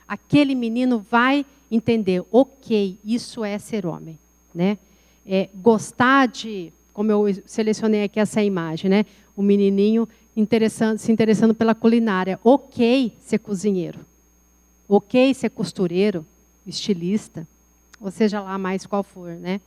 aquele menino vai entender: ok, isso é ser homem. Né? Gostar de, como eu selecionei aqui essa imagem, né? O menininho se interessando pela culinária. Ok ser cozinheiro. Ok ser costureiro, estilista, ou seja lá mais qual for. Né?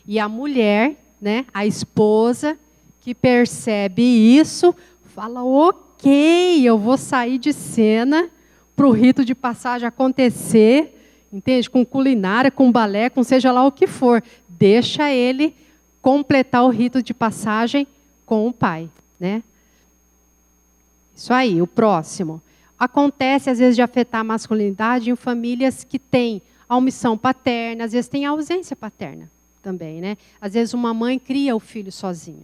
E a mulher, né, a esposa, que percebe isso, fala: ok, eu vou sair de cena para o rito de passagem acontecer, entende? Com culinária, com balé, com seja lá o que for. Deixa ele completar o rito de passagem com o pai. Né? Isso aí, o próximo. Acontece, às vezes, de afetar a masculinidade em famílias que têm a omissão paterna, às vezes tem a ausência paterna também. Né? Às vezes uma mãe cria o filho sozinha,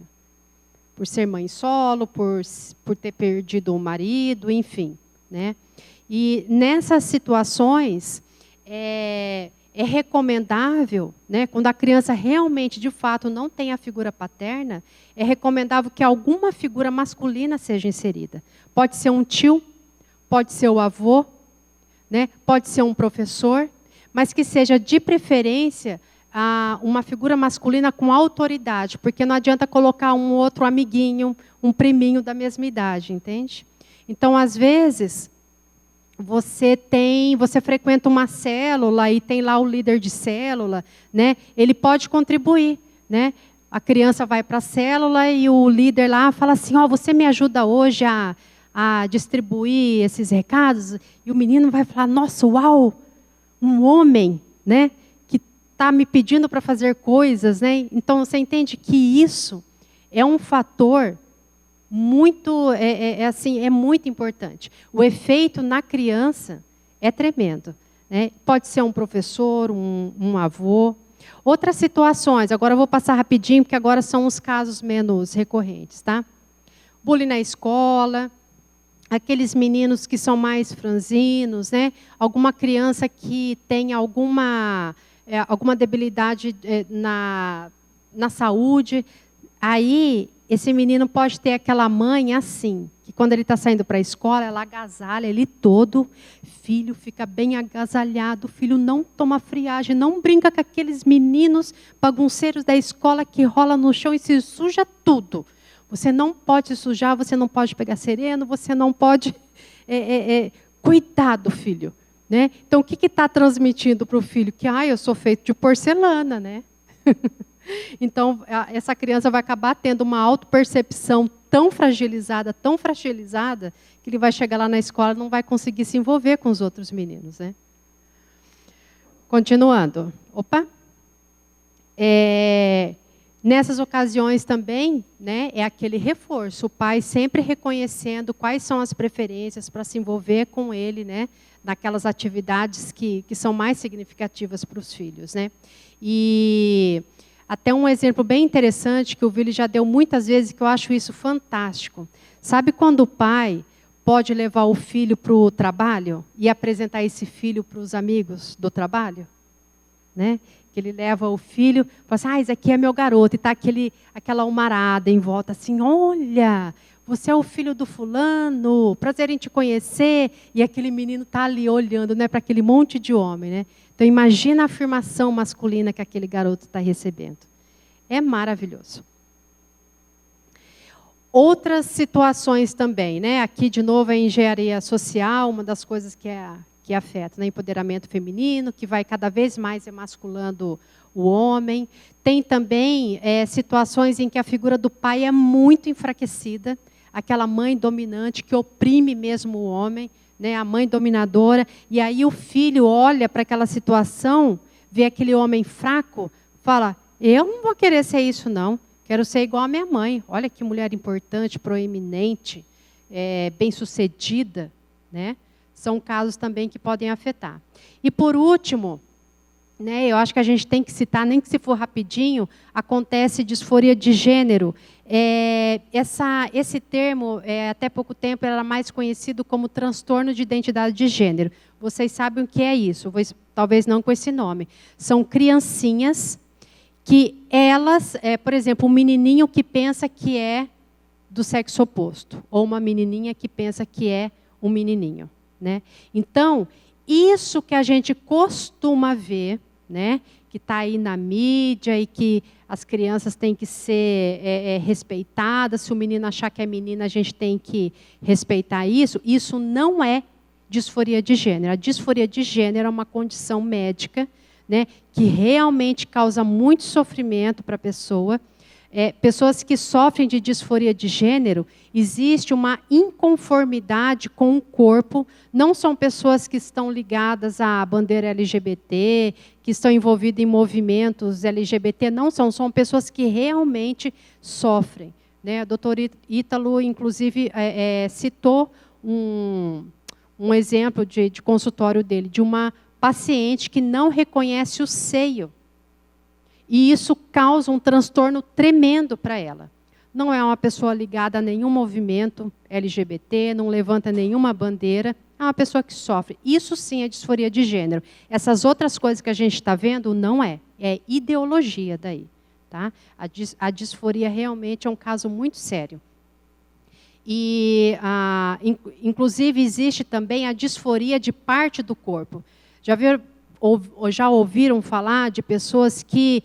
por ser mãe solo, por ter perdido o marido, enfim. Né? E nessas situações, é recomendável, né, quando a criança realmente, de fato, não tem a figura paterna, é recomendável que alguma figura masculina seja inserida. Pode ser um tio, pode ser o avô, né, pode ser um professor, mas que seja, de preferência, uma figura masculina com autoridade, porque não adianta colocar um outro amiguinho, um priminho da mesma idade, entende? Então, às vezes, você frequenta uma célula e tem lá o líder de célula, né? Ele pode contribuir, né? A criança vai para a célula e o líder lá fala assim, você me ajuda hoje a distribuir esses recados? E o menino vai falar, nossa, uau, um homem, né? Que está me pedindo para fazer coisas, né? Então, você entende que isso é um fator muito, é muito importante. O efeito na criança é tremendo, né? Pode ser um professor, um avô. Outras situações, agora eu vou passar rapidinho, porque agora são os casos menos recorrentes, tá? Bullying na escola, aqueles meninos que são mais franzinos, né? Alguma criança que tem alguma debilidade na saúde. Aí, esse menino pode ter aquela mãe assim, que quando ele está saindo para a escola, ela agasalha ele todo, filho fica bem agasalhado, filho não toma friagem, não brinca com aqueles meninos bagunceiros da escola que rola no chão e se suja tudo. Você não pode sujar, você não pode pegar sereno, você não pode... Cuidado, filho. Né? Então, o que está transmitindo para o filho? Que eu sou feito de porcelana, né? Então, essa criança vai acabar tendo uma autopercepção tão fragilizada, que ele vai chegar lá na escola e não vai conseguir se envolver com os outros meninos. Né? Continuando. Opa! Nessas ocasiões também, né, é aquele reforço, o pai sempre reconhecendo quais são as preferências para se envolver com ele, né, naquelas atividades que são mais significativas para os filhos. Né? E até um exemplo bem interessante, que o Vili já deu muitas vezes, que eu acho isso fantástico. Sabe quando o pai pode levar o filho para o trabalho e apresentar esse filho para os amigos do trabalho? Né? Que ele leva o filho, fala assim, esse aqui é meu garoto, e está aquela almarada em volta, assim, olha, você é o filho do fulano, prazer em te conhecer, e aquele menino está ali olhando, né, para aquele monte de homem. Né? Então, imagina a afirmação masculina que aquele garoto está recebendo. É maravilhoso. Outras situações também, né? Aqui, de novo, a engenharia social, uma das coisas que afeta, né? Empoderamento feminino, que vai cada vez mais emasculando o homem. Tem também situações em que a figura do pai é muito enfraquecida, aquela mãe dominante que oprime mesmo o homem, né? A mãe dominadora, e aí o filho olha para aquela situação, vê aquele homem fraco, fala, eu não vou querer ser isso não, quero ser igual a minha mãe, olha que mulher importante, proeminente, bem-sucedida, né? São casos também que podem afetar. E por último, né, eu acho que a gente tem que citar, nem que se for rapidinho, acontece disforia de gênero. Esse termo, até pouco tempo, era mais conhecido como transtorno de identidade de gênero. Vocês sabem o que é isso, talvez não com esse nome. São criancinhas que elas, por exemplo, um menininho que pensa que é do sexo oposto, ou uma menininha que pensa que é um menininho. Né? Então, isso que a gente costuma ver, né, que está aí na mídia e que as crianças têm que ser respeitadas, se o menino achar que é menina, a gente tem que respeitar isso, isso não é disforia de gênero. A disforia de gênero é uma condição médica, né, que realmente causa muito sofrimento para a pessoa. Pessoas que sofrem de disforia de gênero, existe uma inconformidade com o corpo, não são pessoas que estão ligadas à bandeira LGBT, que estão envolvidas em movimentos LGBT, não são pessoas que realmente sofrem. Né? O doutor Ítalo, inclusive, citou um exemplo de consultório dele, de uma paciente que não reconhece o seio. E isso causa um transtorno tremendo para ela. Não é uma pessoa ligada a nenhum movimento LGBT, não levanta nenhuma bandeira, é uma pessoa que sofre. Isso sim é disforia de gênero. Essas outras coisas que a gente está vendo, não é. É ideologia daí. Tá? A disforia realmente é um caso muito sério. E, inclusive, existe também a disforia de parte do corpo. Já viram ou já ouviram falar de pessoas que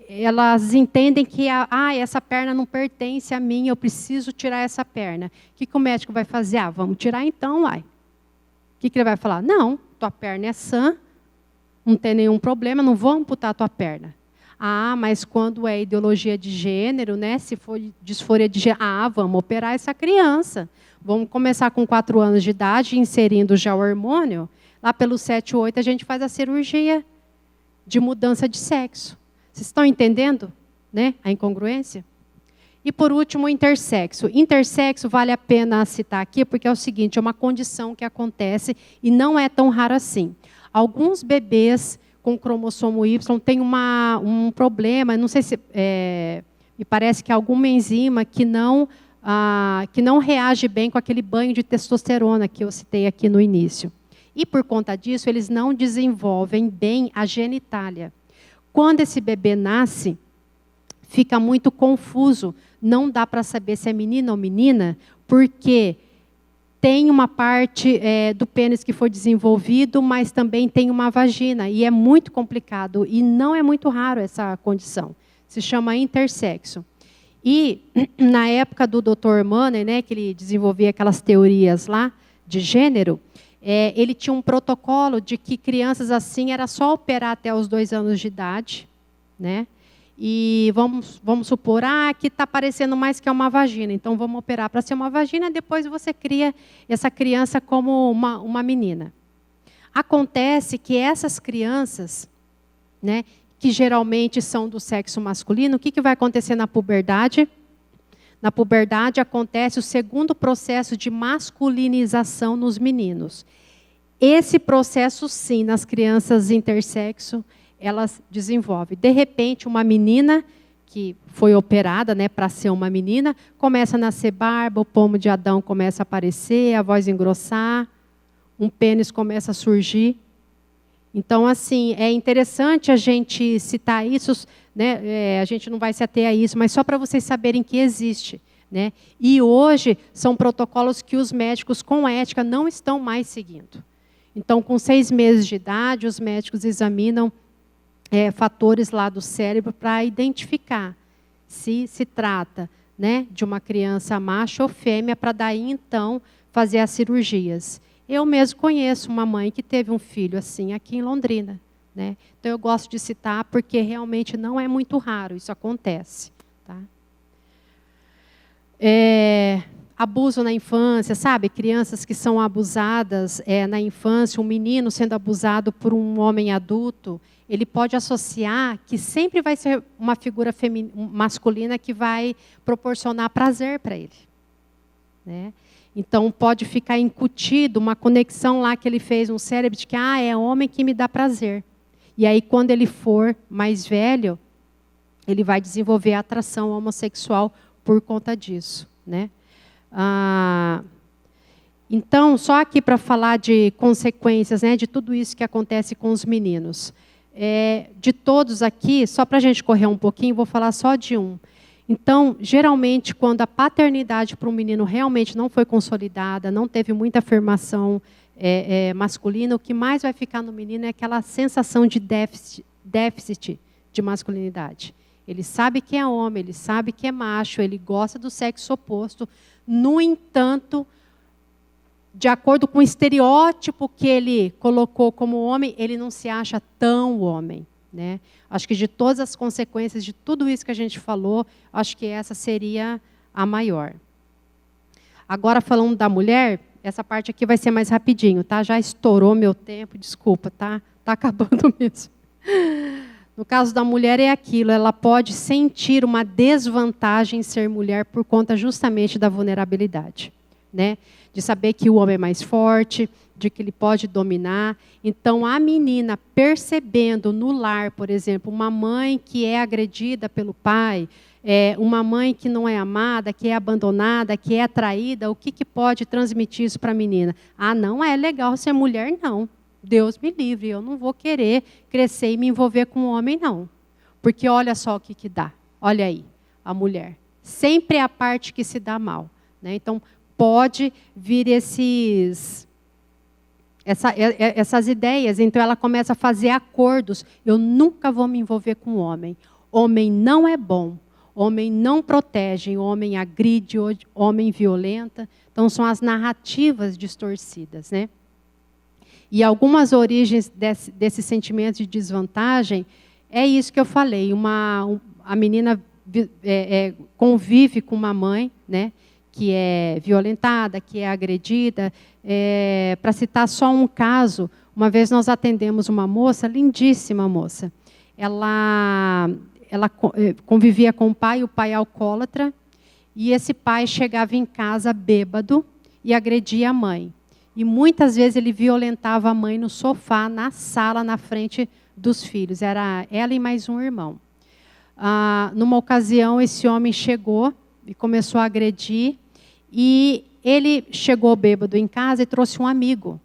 elas entendem que essa perna não pertence a mim, eu preciso tirar essa perna. O que o médico vai fazer? Vamos tirar então, uai. O que ele vai falar? Não, tua perna é sã, não tem nenhum problema, não vou amputar a tua perna. Mas quando é ideologia de gênero, né? Se for disforia de gênero, vamos operar essa criança. Vamos começar com 4 anos de idade, inserindo já o hormônio. Lá pelos 7, 8, a gente faz a cirurgia de mudança de sexo. Vocês estão entendendo, né, a incongruência? E, por último, o intersexo. Intersexo vale a pena citar aqui, porque é o seguinte, é uma condição que acontece e não é tão raro assim. Alguns bebês com cromossomo Y têm um problema, não sei se... me parece que é alguma enzima que não reage bem com aquele banho de testosterona que eu citei aqui no início. E, por conta disso, eles não desenvolvem bem a genitália. Quando esse bebê nasce, fica muito confuso. Não dá para saber se é menino ou menina, porque tem uma parte do pênis que foi desenvolvido, mas também tem uma vagina. E é muito complicado. E não é muito raro essa condição. Se chama intersexo. E, na época do Dr. Manner, né, que ele desenvolvia aquelas teorias lá de gênero, ele tinha um protocolo de que crianças assim era só operar até os 2 anos de idade, né? E vamos supor, que está parecendo mais que é uma vagina, então vamos operar para ser uma vagina, depois você cria essa criança como uma menina. Acontece que essas crianças, né, que geralmente são do sexo masculino, o que vai acontecer na puberdade? Na puberdade acontece o segundo processo de masculinização nos meninos. Esse processo, sim, nas crianças intersexo, elas desenvolvem. De repente, uma menina que foi operada, né, para ser uma menina, começa a nascer barba, o pomo de Adão começa a aparecer, a voz engrossar, um pênis começa a surgir. Então, assim, é interessante a gente citar isso, né? A gente não vai se ater a isso, mas só para vocês saberem que existe, né? E hoje são protocolos que os médicos com ética não estão mais seguindo. Então, com 6 meses de idade, os médicos examinam fatores lá do cérebro para identificar se trata, né, de uma criança macho ou fêmea, para daí, então, fazer as cirurgias. Eu mesmo conheço uma mãe que teve um filho assim aqui em Londrina, né? Então, eu gosto de citar porque realmente não é muito raro, isso acontece. Tá? Abuso na infância, sabe? Crianças que são abusadas na infância, um menino sendo abusado por um homem adulto, ele pode associar que sempre vai ser uma figura masculina que vai proporcionar prazer para ele, né? Então, pode ficar incutido uma conexão lá que ele fez no cérebro de que é homem que me dá prazer. E aí, quando ele for mais velho, ele vai desenvolver a atração homossexual por conta disso, né? Então, só aqui para falar de consequências, né, de tudo isso que acontece com os meninos. De todos aqui, só para a gente correr um pouquinho, vou falar só de um. Então, geralmente, quando a paternidade para um menino realmente não foi consolidada, não teve muita afirmação masculina, o que mais vai ficar no menino é aquela sensação de déficit de masculinidade. Ele sabe que é homem, ele sabe que é macho, ele gosta do sexo oposto. No entanto, de acordo com o estereótipo que ele colocou como homem, ele não se acha tão homem, né? Acho que de todas as consequências de tudo isso que a gente falou, acho que essa seria a maior. Agora, falando da mulher, essa parte aqui vai ser mais rapidinho, tá? Já estourou meu tempo, desculpa, tá? Tá acabando mesmo. No caso da mulher é aquilo, ela pode sentir uma desvantagem em ser mulher por conta justamente da vulnerabilidade, né? De saber que o homem é mais forte, de que ele pode dominar. Então, a menina percebendo no lar, por exemplo, uma mãe que é agredida pelo pai, uma mãe que não é amada, que é abandonada, que é traída, o que pode transmitir isso para a menina? Não é legal ser mulher, não. Deus me livre, eu não vou querer crescer e me envolver com um homem, não. Porque olha só o que dá. Olha aí, a mulher. Sempre é a parte que se dá mal, né? Então, pode vir essas ideias. Então, ela começa a fazer acordos. Eu nunca vou me envolver com homem. Homem não é bom. Homem não protege. Homem agride. Homem violenta. Então, são as narrativas distorcidas, né? E algumas origens desse sentimento de desvantagem é isso que eu falei. A menina convive com uma mãe, né, que é violentada, que é agredida. Para citar só um caso, uma vez nós atendemos uma moça, lindíssima moça. Ela convivia com o pai alcoólatra, e esse pai chegava em casa bêbado e agredia a mãe. E muitas vezes ele violentava a mãe no sofá, na sala, na frente dos filhos. Era ela e mais um irmão. Numa ocasião, esse homem chegou e começou a agredir. E ele chegou bêbado em casa e trouxe um amigo.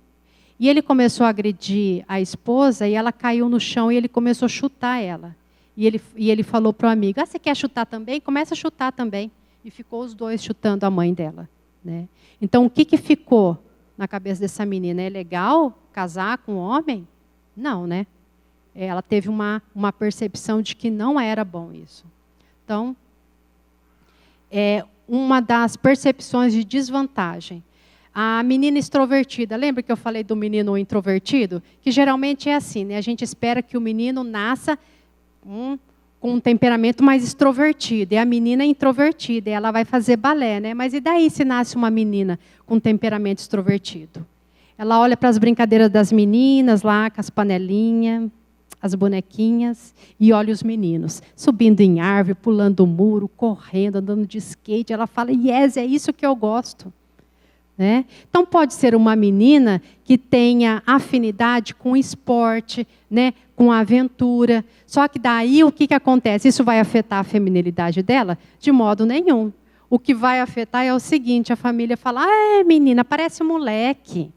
E ele começou a agredir a esposa e ela caiu no chão e ele começou a chutar ela. E ele falou para o amigo, você quer chutar também? Começa a chutar também. E ficou os dois chutando a mãe dela, né? Então, o que ficou na cabeça dessa menina? É legal casar com um homem? Não, né? Ela teve uma percepção de que não era bom isso. Então, uma das percepções de desvantagem. A menina extrovertida, lembra que eu falei do menino introvertido? Que geralmente é assim, né? A gente espera que o menino nasça com um temperamento mais extrovertido. E a menina é introvertida, e ela vai fazer balé, né? Mas e daí se nasce uma menina com temperamento extrovertido? Ela olha para as brincadeiras das meninas lá, com as panelinhas, as bonequinhas, e olha os meninos subindo em árvore, pulando o muro, correndo, andando de skate. Ela fala, yes, é isso que eu gosto. Né? Então, pode ser uma menina que tenha afinidade com esporte, né, com aventura. Só que daí o que acontece? Isso vai afetar a feminilidade dela? De modo nenhum. O que vai afetar é o seguinte, a família fala, menina, parece um moleque.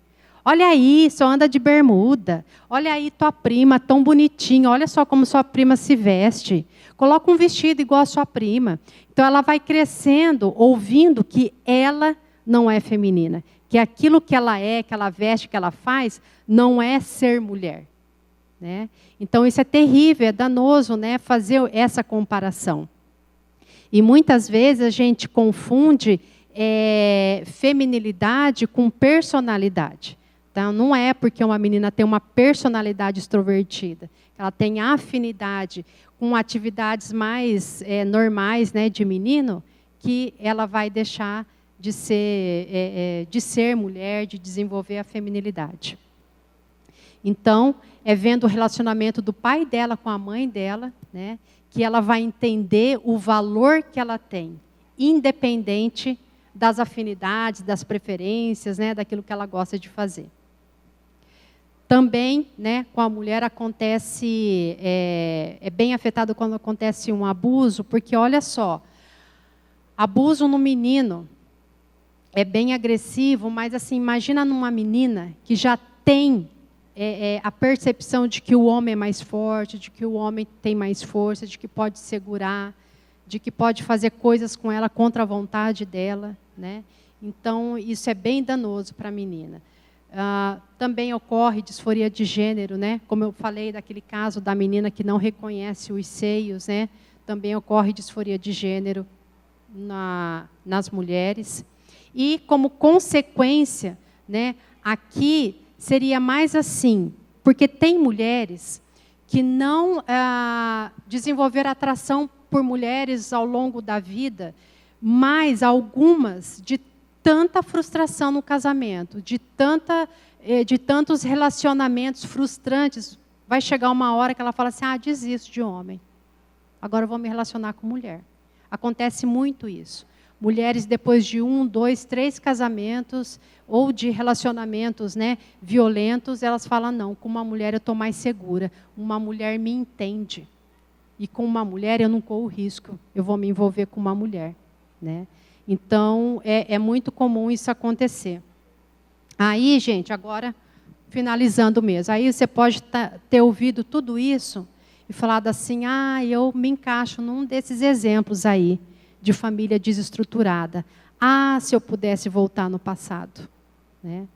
Olha aí, só anda de bermuda. Olha aí tua prima, tão bonitinha. Olha só como sua prima se veste. Coloca um vestido igual a sua prima. Então, ela vai crescendo, ouvindo que ela não é feminina. Que aquilo que ela é, que ela veste, que ela faz, não é ser mulher. Né? Então, isso é terrível, é danoso, né, fazer essa comparação. E muitas vezes a gente confunde feminilidade com personalidade. Então, não é porque uma menina tem uma personalidade extrovertida, ela tem afinidade com atividades mais normais, né, de menino, que ela vai deixar de ser mulher, de desenvolver a feminilidade. Então, é vendo o relacionamento do pai dela com a mãe dela, né, que ela vai entender o valor que ela tem, independente das afinidades, das preferências, né, daquilo que ela gosta de fazer. Também, né, com a mulher acontece, é bem afetado quando acontece um abuso, porque, olha só, abuso no menino é bem agressivo, mas, assim, imagina numa menina que já tem a percepção de que o homem é mais forte, de que o homem tem mais força, de que pode segurar, de que pode fazer coisas com ela contra a vontade dela, né? Então, isso é bem danoso para a menina. Também ocorre disforia de gênero, né? Como eu falei daquele caso da menina que não reconhece os seios, né? Também ocorre disforia de gênero nas mulheres. E, como consequência, né, aqui seria mais assim, porque tem mulheres que não desenvolveram atração por mulheres ao longo da vida, mas algumas de tanta frustração no casamento, de tantos relacionamentos frustrantes, vai chegar uma hora que ela fala assim, desisto de homem, agora eu vou me relacionar com mulher. Acontece muito isso. Mulheres, depois de 1, 2, 3 casamentos, ou de relacionamentos, né, violentos, elas falam, não, com uma mulher eu estou mais segura, uma mulher me entende. E com uma mulher eu não corro risco, eu vou me envolver com uma mulher. Né? Então, é muito comum isso acontecer. Aí, gente, agora, finalizando mesmo, aí você pode ter ouvido tudo isso e falado assim, eu me encaixo num desses exemplos aí, de família desestruturada. Se eu pudesse voltar no passado. Né?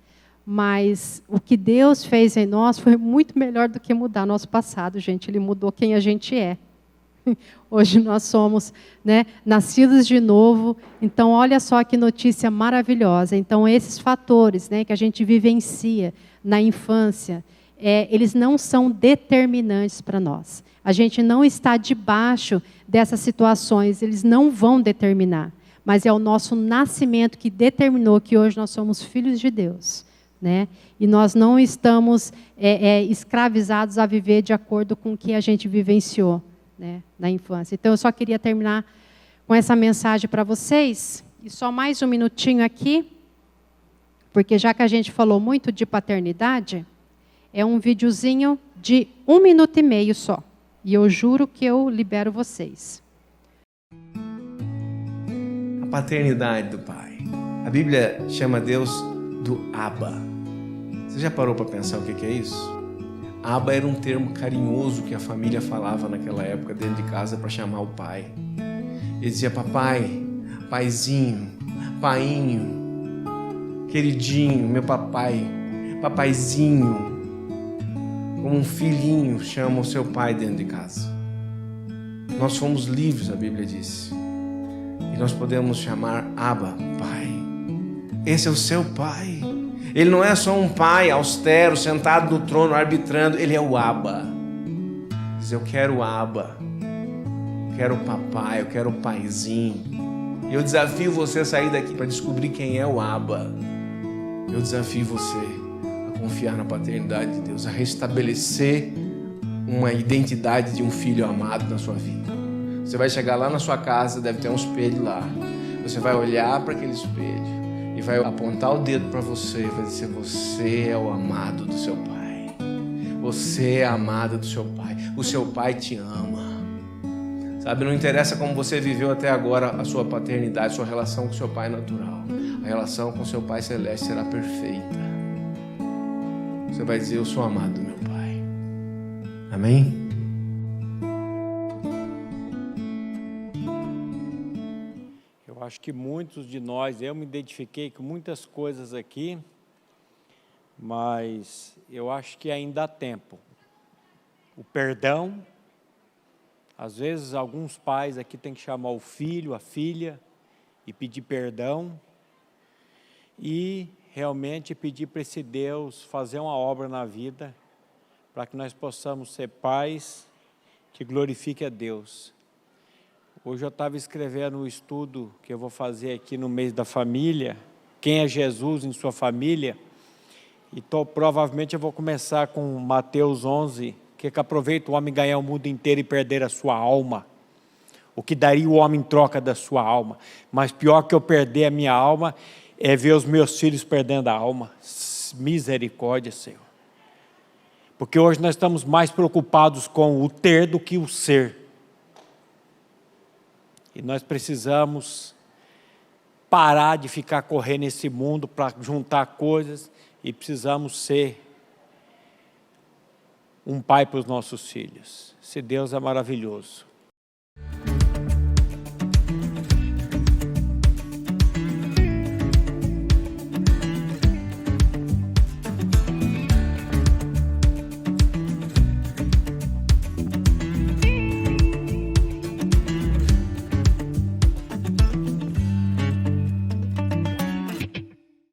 Mas o que Deus fez em nós foi muito melhor do que mudar nosso passado, gente. Ele mudou quem a gente é. Hoje nós somos, né, nascidos de novo. Então, olha só que notícia maravilhosa. Então, esses fatores, né, que a gente vivencia na infância, eles não são determinantes para nós. A gente não está debaixo dessas situações, eles não vão determinar. Mas é o nosso nascimento que determinou que hoje nós somos filhos de Deus. Né? E nós não estamos escravizados a viver de acordo com o que a gente vivenciou, né, na infância. Então, eu só queria terminar com essa mensagem para vocês. E só mais um minutinho aqui, porque já que a gente falou muito de paternidade, é um videozinho de 1 minuto e meio só. E eu juro que eu libero vocês. A paternidade do Pai. A Bíblia chama Deus do Abba. Você já parou para pensar o que é isso? Abba era um termo carinhoso que a família falava naquela época dentro de casa para chamar o pai. Ele dizia papai, paizinho, painho, queridinho, meu papai, papaizinho. Como um filhinho chama o seu pai dentro de casa. Nós fomos livres, a Bíblia disse. E nós podemos chamar Abba, Pai. Esse é o seu pai. Ele não é só um pai austero, sentado no trono, arbitrando. Ele é o Abba. Diz, eu quero o Abba. Eu quero o papai, eu quero o paizinho. E eu desafio você a sair daqui para descobrir quem é o Abba. Eu desafio você a confiar na paternidade de Deus, a restabelecer uma identidade de um filho amado na sua vida. Você vai chegar lá na sua casa, deve ter um espelho lá. Você vai olhar para aquele espelho e vai apontar o dedo para você e vai dizer, você é o amado do seu pai. Você é a amada do seu pai. O seu pai te ama. Sabe, não interessa como você viveu até agora a sua paternidade, a sua relação com o seu pai natural. A relação com o seu pai celeste será perfeita. Você vai dizer, eu sou amado do meu pai. Amém? Eu acho que muitos de nós, eu me identifiquei com muitas coisas aqui, mas eu acho que ainda há tempo. O perdão, às vezes alguns pais aqui têm que chamar o filho, a filha, e pedir perdão, e realmente pedir para esse Deus fazer uma obra na vida, para que nós possamos ser pais que glorifiquem a Deus. Hoje eu estava escrevendo um estudo que eu vou fazer aqui no mês da família, quem é Jesus em sua família, e provavelmente eu vou começar com Mateus 11, que aproveita o homem ganhar o mundo inteiro e perder a sua alma. O que daria o homem em troca da sua alma? Mas pior que eu perder a minha alma é ver os meus filhos perdendo a alma. Misericórdia, Senhor. Porque hoje nós estamos mais preocupados com o ter do que o ser. E nós precisamos parar de ficar correndo nesse mundo para juntar coisas e precisamos ser um pai para os nossos filhos. Esse Deus é maravilhoso.